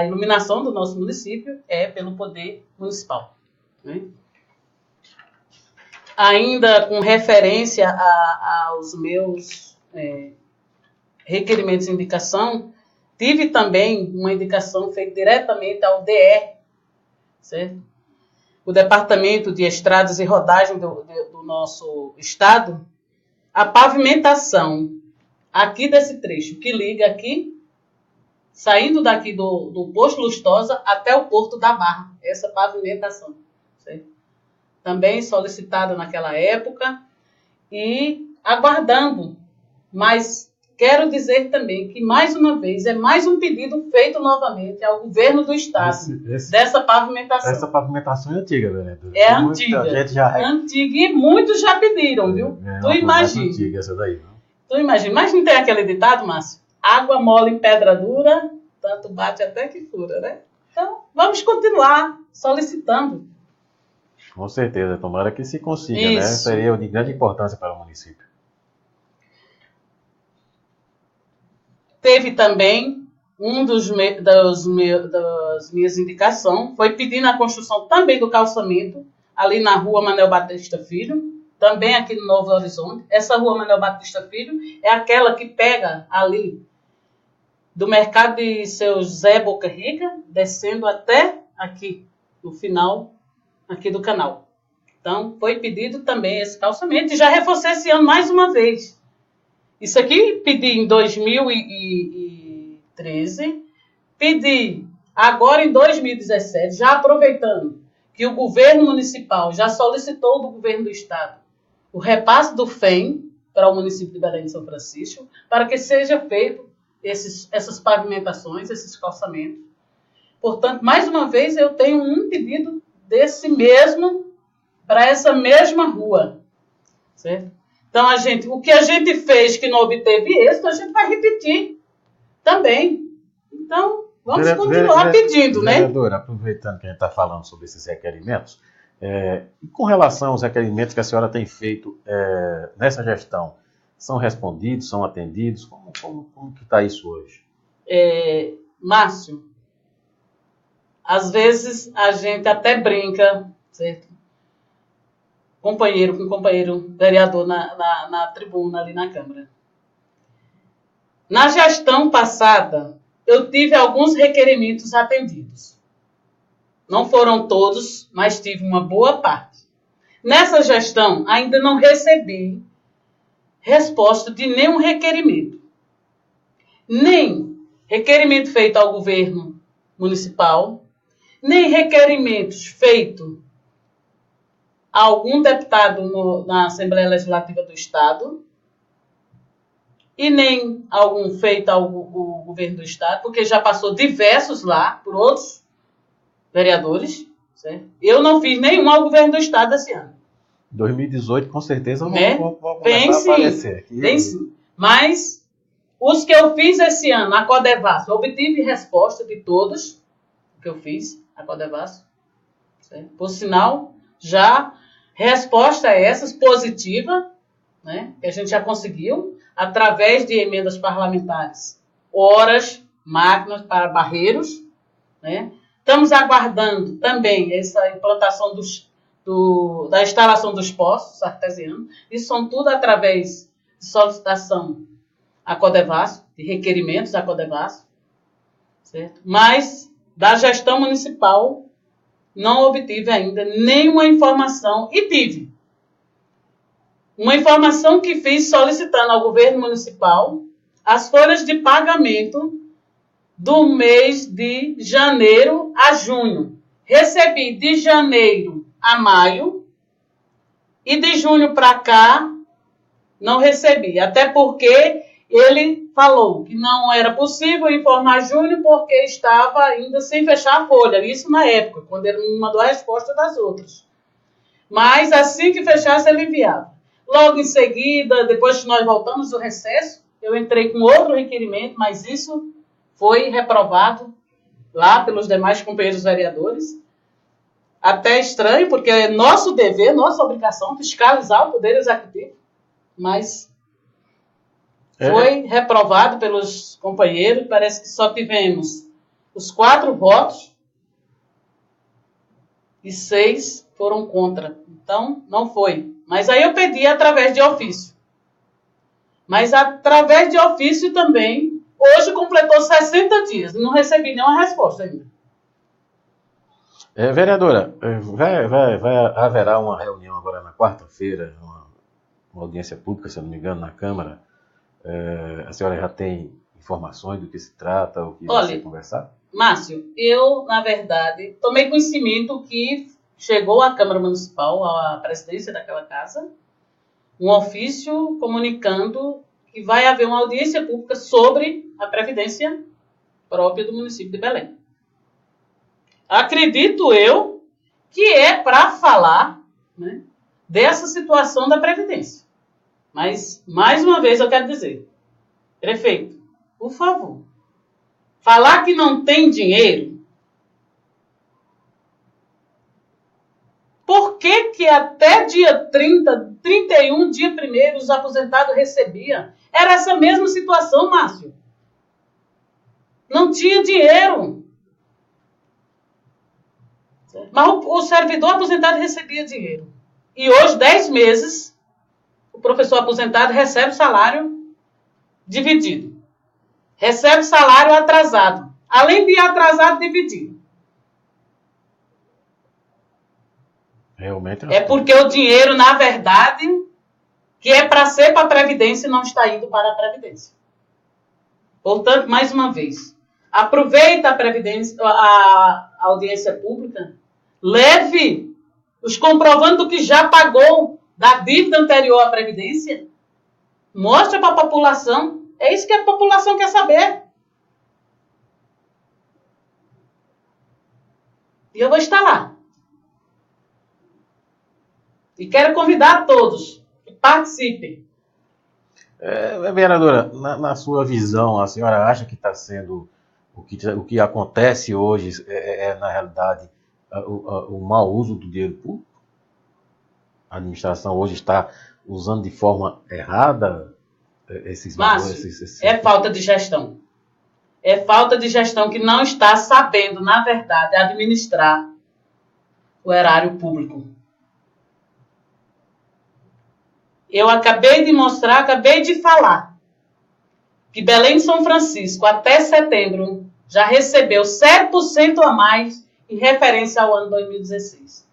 iluminação do nosso município é pelo poder municipal. Né? Ainda com referência aos meus requerimentos de indicação, tive também uma indicação feita diretamente ao DR, certo? O Departamento de Estradas e Rodagem do nosso estado, a pavimentação aqui desse trecho, que liga aqui, saindo daqui do Posto Lustosa até o Porto da Barra, essa pavimentação, certo? Também solicitada naquela época e aguardando, mas quero dizer também que, mais uma vez, é mais um pedido feito novamente ao governo do estado dessa pavimentação. Essa pavimentação é antiga, vereadora. É antiga e muitos já pediram, viu? Tu imagina. Antiga essa daí, não? Tu imagina. Mas não tem aquele ditado, Márcio? Água mole em pedra dura, tanto bate até que fura, né? Então, vamos continuar solicitando. Com certeza, tomara que se consiga, né? Seria de grande importância para o município. Teve também das minhas indicações, foi pedindo a construção também do calçamento, ali na rua Manuel Batista Filho, também aqui no Novo Horizonte. Essa rua Manuel Batista Filho é aquela que pega ali do mercado de seu Zé Boca Rica, descendo até aqui, no final aqui do canal. Então, foi pedido também esse calçamento e já reforcei esse ano mais uma vez. Isso aqui pedi em 2013, pedi agora em 2017, já aproveitando que o governo municipal já solicitou do governo do estado o repasse do FEM para o município de Belém de São Francisco, para que seja feito essas pavimentações, esses calçamentos. Portanto, mais uma vez, eu tenho um pedido desse mesmo, para essa mesma rua, certo? Então, o que a gente fez que não obteve êxito, a gente vai repetir também. Então, vamos continuar pedindo, né? Vereadora, aproveitando que a gente está falando sobre esses requerimentos, e com relação aos requerimentos que a senhora tem feito nessa gestão, são respondidos, são atendidos? Como que está isso hoje? Márcio, às vezes a gente até brinca, certo? Companheiro com companheiro vereador na tribuna ali na Câmara. Na gestão passada, eu tive alguns requerimentos atendidos. Não foram todos, mas tive uma boa parte. Nessa gestão, ainda não recebi resposta de nenhum requerimento. Nem requerimento feito ao governo municipal, nem requerimentos feitos a algum deputado na Assembleia Legislativa do Estado, e nem algum feito ao governo do Estado, porque já passou diversos lá por outros vereadores. Certo? Eu não fiz nenhum ao governo do Estado esse ano. 2018, com certeza, vão Bem, começar a aparecer aqui. Bem, sim. Mas os que eu fiz esse ano na Codevasf, eu obtive resposta de todos que eu fiz na Codevasf. Certo? Por sinal, já resposta a essas positiva, né, que a gente já conseguiu, através de emendas parlamentares, horas, máquinas para barreiros, né? Estamos aguardando também essa implantação da instalação dos poços artesianos. Isso são tudo através de solicitação à Codevasf, de requerimentos à Codevasf, certo? Mas da gestão municipal não obtive ainda nenhuma informação e tive uma informação que fiz solicitando ao governo municipal as folhas de pagamento do mês de janeiro a junho. Recebi de janeiro a maio e de junho para cá não recebi. Até porque ele falou que não era possível informar junho porque estava ainda sem fechar a folha. Isso na época, quando ele me mandou a resposta das outras. Mas assim que fechasse, ele enviava. Logo em seguida, depois que nós voltamos do recesso, eu entrei com outro requerimento, mas isso foi reprovado lá pelos demais companheiros vereadores. Até estranho, porque é nosso dever, nossa obrigação fiscalizar o Poder Executivo, mas foi reprovado pelos companheiros. Parece que só tivemos os 4 votos e 6 foram contra. Então, não foi. Mas aí eu pedi através de ofício. Mas através de ofício também, hoje completou 60 dias. Não recebi nenhuma resposta ainda. Vereadora, haverá uma reunião agora na quarta-feira, uma audiência pública, se eu não me engano, na Câmara. A senhora já tem informações do que se trata, o que vai ser conversado? Márcio, eu, na verdade, tomei conhecimento que chegou à Câmara Municipal, à presidência daquela casa, um ofício comunicando que vai haver uma audiência pública sobre a previdência própria do município de Belém. Acredito eu que é para falar, né, dessa situação da previdência. Mas, mais uma vez, eu quero dizer, prefeito, por favor, falar que não tem dinheiro. Por que até dia 30, 31, dia 1º, os aposentados recebiam? Era essa mesma situação, Márcio. Não tinha dinheiro. Mas o servidor aposentado recebia dinheiro. E hoje, 10 meses, o professor aposentado recebe salário dividido. Recebe salário atrasado. Além de atrasado, dividido. Realmente é porque o dinheiro, na verdade, que é para ser para a Previdência, não está indo para a Previdência. Portanto, mais uma vez, aproveita a Previdência, a audiência pública, leve os comprovantes que já pagou da dívida anterior à Previdência, mostra para a população. É isso que a população quer saber. E eu vou estar lá. E quero convidar a todos que participem. Vereadora, na sua visão, a senhora acha que está sendo o que acontece hoje na realidade, o mau uso do dinheiro público? A administração hoje está usando de forma errada esses valores? É falta de gestão. É falta de gestão que não está sabendo, na verdade, administrar o erário público. Eu acabei de mostrar, acabei de falar que Belém de São Francisco, até setembro, já recebeu 7% a mais em referência ao ano 2016.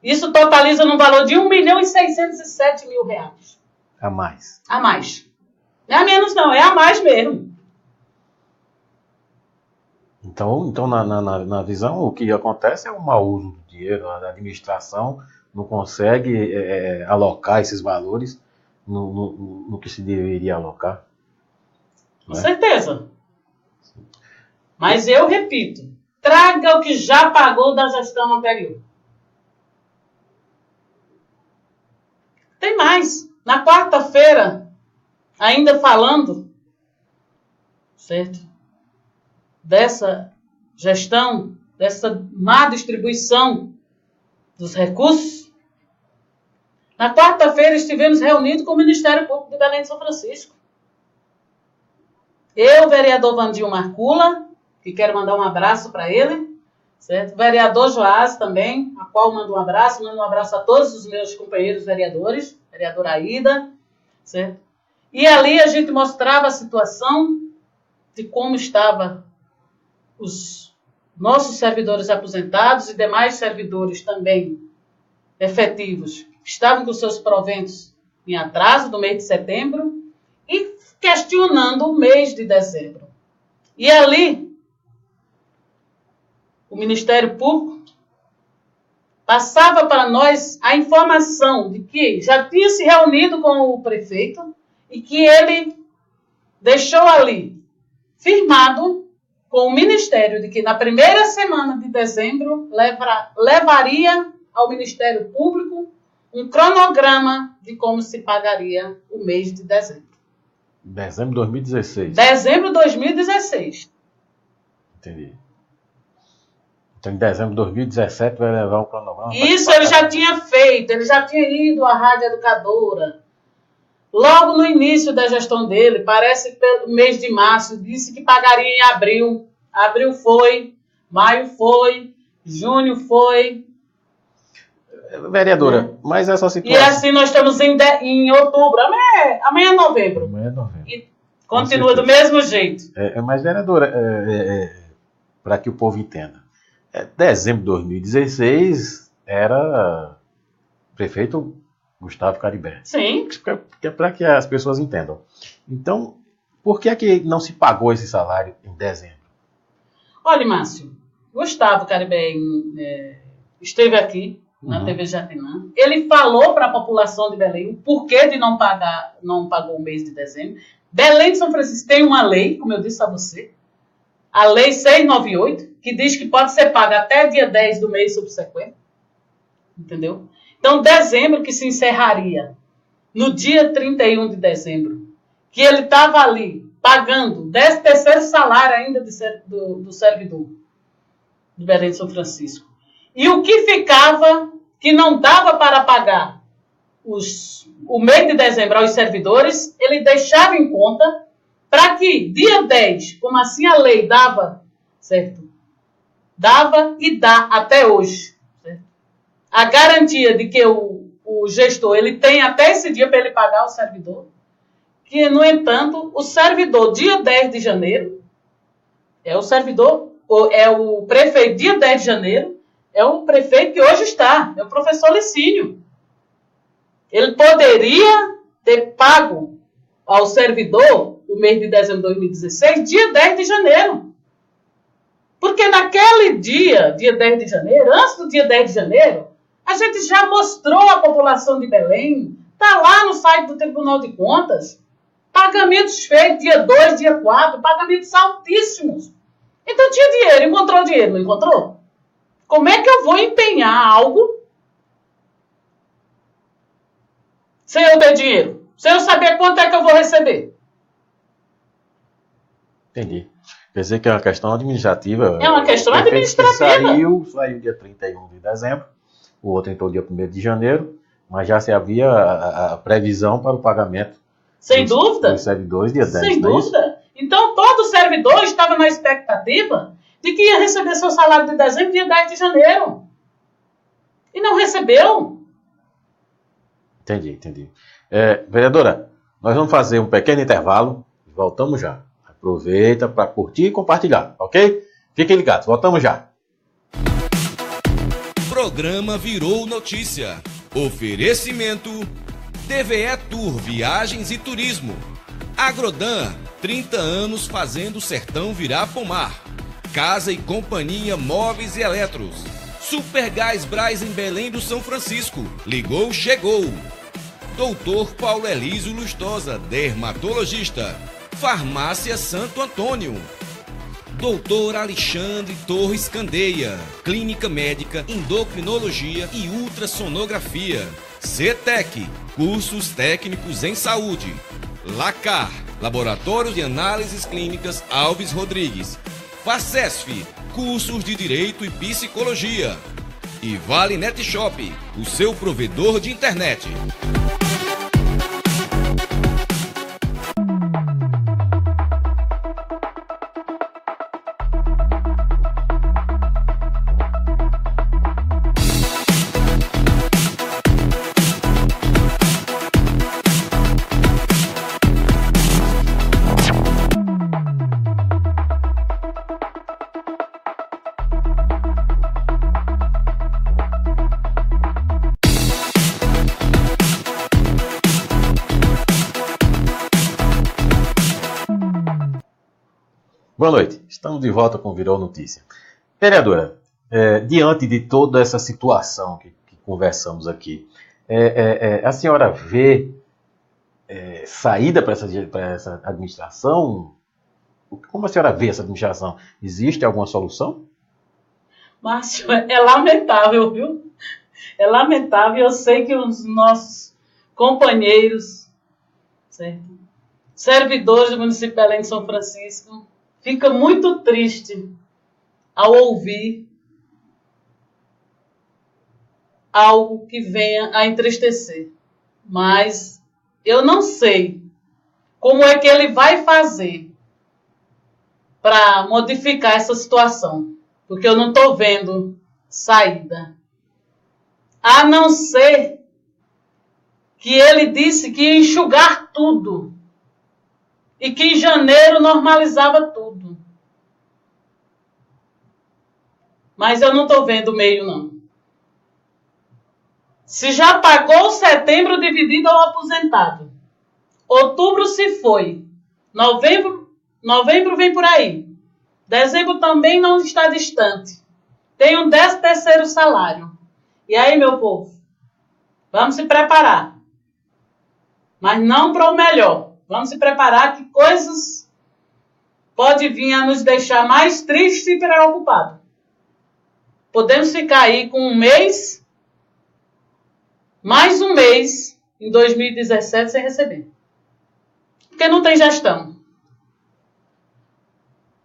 Isso totaliza no valor de R$ 1.607.000. A mais. A mais. Não é a menos não, é a mais mesmo. Então na visão, o que acontece é o mau uso do dinheiro, a administração não consegue alocar esses valores no que se deveria alocar. Com certeza. Mas eu repito, traga o que já pagou da gestão anterior. Tem mais. Na quarta-feira, ainda falando, certo? Dessa gestão, dessa má distribuição dos recursos, na quarta-feira estivemos reunidos com o Ministério Público de Belém de São Francisco. Eu, o vereador Vandinho Marcula, que quero mandar um abraço para ele, certo? O vereador Joás também, a qual mando um abraço a todos os meus companheiros vereadores, vereadora Aida, certo? E ali a gente mostrava a situação de como estava os nossos servidores aposentados e demais servidores também efetivos, que estavam com seus proventos em atraso do mês de setembro e questionando o mês de dezembro. E ali, o Ministério Público passava para nós a informação de que já tinha se reunido com o prefeito e que ele deixou ali firmado com o Ministério de que na primeira semana de dezembro levaria ao Ministério Público um cronograma de como se pagaria o mês de dezembro. Dezembro de 2016. Dezembro de 2016. Entendi. Então, em dezembro de 2017 vai levar um cronograma. Isso ele já tinha feito, ele já tinha ido à Rádio Educadora. Logo no início da gestão dele, parece que pelo mês de março, disse que pagaria em abril. Abril foi, maio foi, junho foi. Vereadora, mas essa situação... E assim nós estamos em outubro, amanhã é novembro. Amanhã é novembro. E continua do mesmo jeito. Mas, vereadora, para que o povo entenda, dezembro de 2016 era prefeito Gustavo Caribé. Sim. Para que as pessoas entendam. Então, por que é que não se pagou esse salário em dezembro? Olha, Márcio, Gustavo Caribé esteve aqui na TV Jatinã. Ele falou para a população de Belém o porquê de não pagou o mês de dezembro. Belém de São Francisco tem uma lei, como eu disse a você, a Lei 698, que diz que pode ser paga até dia 10 do mês subsequente. Entendeu? Então, dezembro que se encerraria no dia 31 de dezembro, que ele estava ali pagando 13º salário ainda do servidor de Belém de São Francisco. E o que ficava, que não dava para pagar o mês de dezembro aos servidores, ele deixava em conta para que dia 10, como assim a lei dava, certo? Dava e dá até hoje. Certo? A garantia de que o gestor ele tem até esse dia para ele pagar o servidor, que, no entanto, o servidor dia 10 de janeiro, é o prefeito dia 10 de janeiro, é o prefeito que hoje está, é o professor Licínio. Ele poderia ter pago ao servidor o mês de dezembro de 2016, dia 10 de janeiro. Porque naquele dia 10 de janeiro, antes do dia 10 de janeiro, a gente já mostrou à população de Belém, está lá no site do Tribunal de Contas, pagamentos feitos dia 2, dia 4, pagamentos altíssimos. Então tinha dinheiro, encontrou dinheiro, não encontrou? Como é que eu vou empenhar algo sem eu ter dinheiro? Sem eu saber quanto é que eu vou receber? Entendi. Quer dizer que é uma questão administrativa. É uma questão administrativa. Saiu dia 31 de dezembro, o outro entrou dia 1º de janeiro, mas já se havia a previsão para o pagamento. Sem dúvida. Dos servidores dia 10. Sem dúvida. Então, todo servidor estava na expectativa de que ia receber seu salário de dezembro dia 10 de janeiro. E não recebeu. Entendi. Vereadora, nós vamos fazer um pequeno intervalo e voltamos já. Aproveita para curtir e compartilhar, ok? Fiquem ligados, voltamos já. Programa Virou Notícia. Oferecimento TVE Tour Viagens e Turismo. Agrodan, 30 anos fazendo o sertão virar pomar. Casa e Companhia Móveis e Eletros. Super Gás Brás em Belém do São Francisco. Ligou, chegou. Doutor Paulo Elísio Lustosa, dermatologista. Farmácia Santo Antônio. Doutor Alexandre Torres Candeia, Clínica Médica, Endocrinologia e Ultrassonografia. CETEC, cursos técnicos em saúde. LACAR, Laboratório de Análises Clínicas Alves Rodrigues. FACESF, cursos de Direito e Psicologia. E Vale Net Shop, o seu provedor de internet. Boa noite, estamos de volta com o Virou Notícia. Vereadora, diante de toda essa situação que conversamos aqui, a senhora vê saída para essa administração? Como a senhora vê essa administração? Existe alguma solução? Márcio, é lamentável, viu? É lamentável. Eu sei que os nossos companheiros, certo? Servidores do município de Belém de São Francisco, fica muito triste ao ouvir algo que venha a entristecer. Mas eu não sei como é que ele vai fazer para modificar essa situação, porque eu não estou vendo saída. A não ser que ele disse que ia enxugar tudo. E que em janeiro normalizava tudo. Mas eu não estou vendo o meio, não. Se já pagou setembro dividido ao aposentado, outubro se foi, novembro vem por aí, dezembro também não está distante, tem um 13º salário. E aí, meu povo, vamos se preparar. Mas não para o melhor. Vamos se preparar que coisas podem vir a nos deixar mais tristes e preocupados. Podemos ficar aí com um mês, mais um mês, em 2017, sem receber. Porque não tem gestão.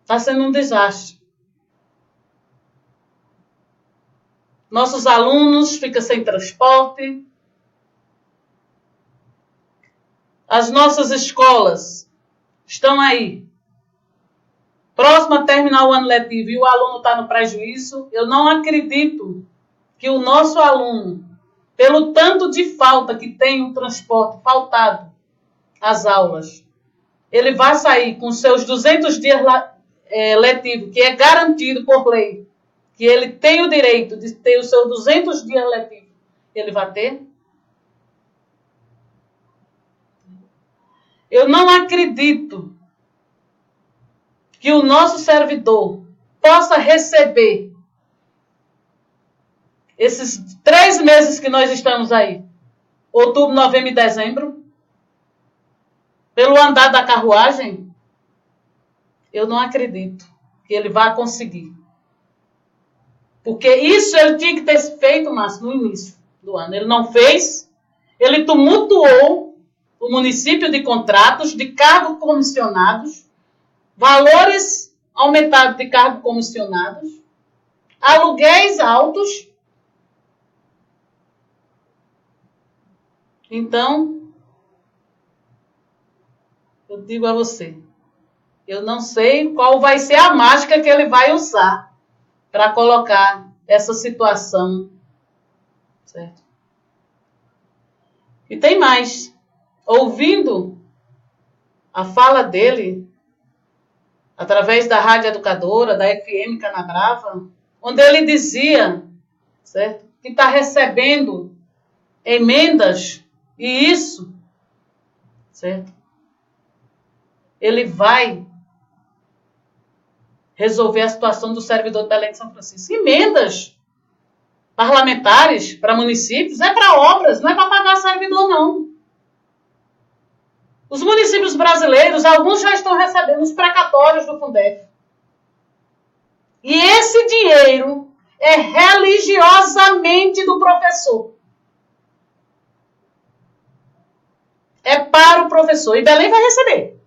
Está sendo um desastre. Nossos alunos ficam sem transporte. As nossas escolas estão aí, próximo a terminar o ano letivo e o aluno está no prejuízo. Eu não acredito que o nosso aluno, pelo tanto de falta que tem o transporte faltado às aulas, ele vai sair com seus 200 dias letivos, que é garantido por lei, que ele tem o direito de ter os seus 200 dias letivos, ele vai ter? Eu não acredito que o nosso servidor possa receber esses 3 meses que nós estamos aí, outubro, novembro e dezembro, pelo andar da carruagem. Eu não acredito que ele vá conseguir. Porque isso ele tinha que ter feito, mas no início do ano. Ele não fez, ele tumultuou o município de contratos, de cargos comissionados, valores aumentados de cargos comissionados, aluguéis altos. Então, eu digo a você, eu não sei qual vai ser a mágica que ele vai usar para colocar essa situação, certo? E tem mais. Ouvindo a fala dele, através da Rádio Educadora, da FM Canabrava, onde ele dizia, certo, que está recebendo emendas E isso, certo? Ele vai resolver a situação do servidor de Belém de São Francisco. Emendas parlamentares para municípios é para obras, não é para pagar servidor, não. Os municípios brasileiros, alguns já estão recebendo os precatórios do Fundef. E esse dinheiro é religiosamente do professor. É para o professor. E Belém vai receber.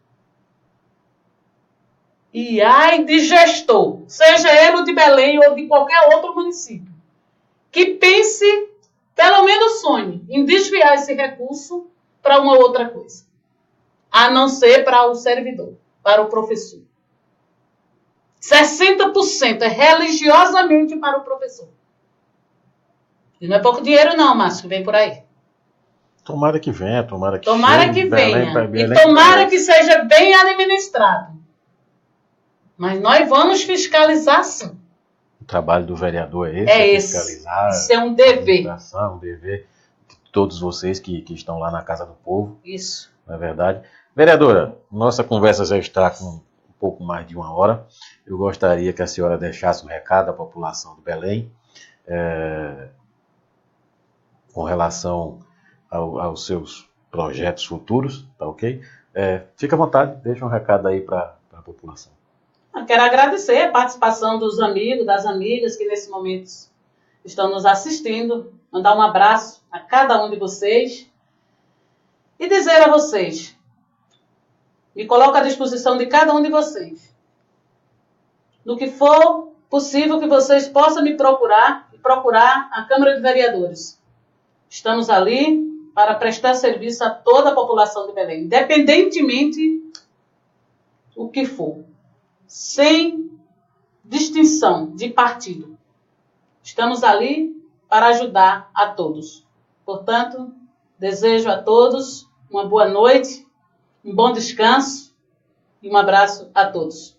E ai de gestor, seja ele o de Belém ou de qualquer outro município, que pense, pelo menos sonhe, em desviar esse recurso para uma outra coisa. A não ser para o servidor, para o professor. 60% é religiosamente para o professor. E não é pouco dinheiro não, Márcio, que vem por aí. Tomara que venha, tomara que Tomara chegue, que Belém, venha. Belém, E tomara que seja bem administrado. Mas nós vamos fiscalizar sim. O trabalho do vereador é esse, É fiscalizar. Isso é um dever. Um dever de todos vocês que estão lá na Casa do Povo. Isso. Não é verdade? Vereadora, nossa conversa já está com um pouco mais de 1 hora. Eu gostaria que a senhora deixasse um recado à população do Belém com relação aos seus projetos futuros, tá ok? Fica à vontade, deixa um recado aí para a população. Eu quero agradecer a participação dos amigos, das amigas que nesse momento estão nos assistindo, mandar um abraço a cada um de vocês e dizer a vocês, me coloco à disposição de cada um de vocês, no que for possível que vocês possam me procurar e procurar a Câmara de Vereadores. Estamos ali para prestar serviço a toda a população de Belém, independentemente o que for, sem distinção de partido. Estamos ali para ajudar a todos. Portanto, desejo a todos uma boa noite, um bom descanso e um abraço a todos.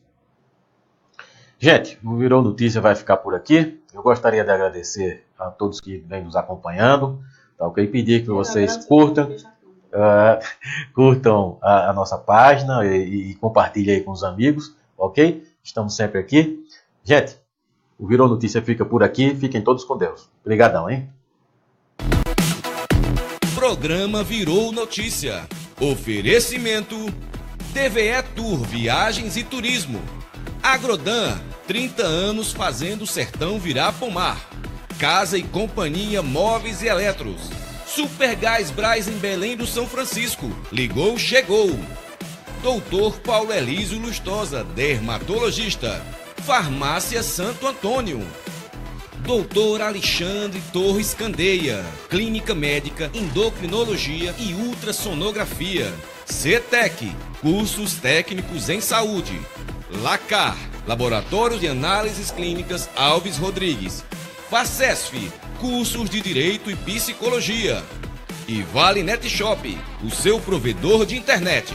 Gente, o Virou Notícia vai ficar por aqui. Eu gostaria de agradecer a todos que vêm nos acompanhando. Tá, ok? Pedir que vocês curtam a nossa página e compartilhem aí com os amigos, ok? Estamos sempre aqui. Gente, o Virou Notícia fica por aqui. Fiquem todos com Deus. Obrigadão, hein? Programa Virou Notícia. Oferecimento TVE Tour Viagens e Turismo. Agrodan, 30 anos fazendo o sertão virar pomar. Casa e Companhia Móveis e Eletros. Super Gás Brás em Belém do São Francisco. Ligou, chegou. Doutor Paulo Elísio Lustosa, dermatologista. Farmácia Santo Antônio. Doutor Alexandre Torres Candeia. Clínica Médica, Endocrinologia e Ultrassonografia. CETEC, cursos técnicos em saúde. LACAR, Laboratório de Análises Clínicas Alves Rodrigues. Facesf, cursos de Direito e Psicologia. E Vale Net Shop, o seu provedor de internet.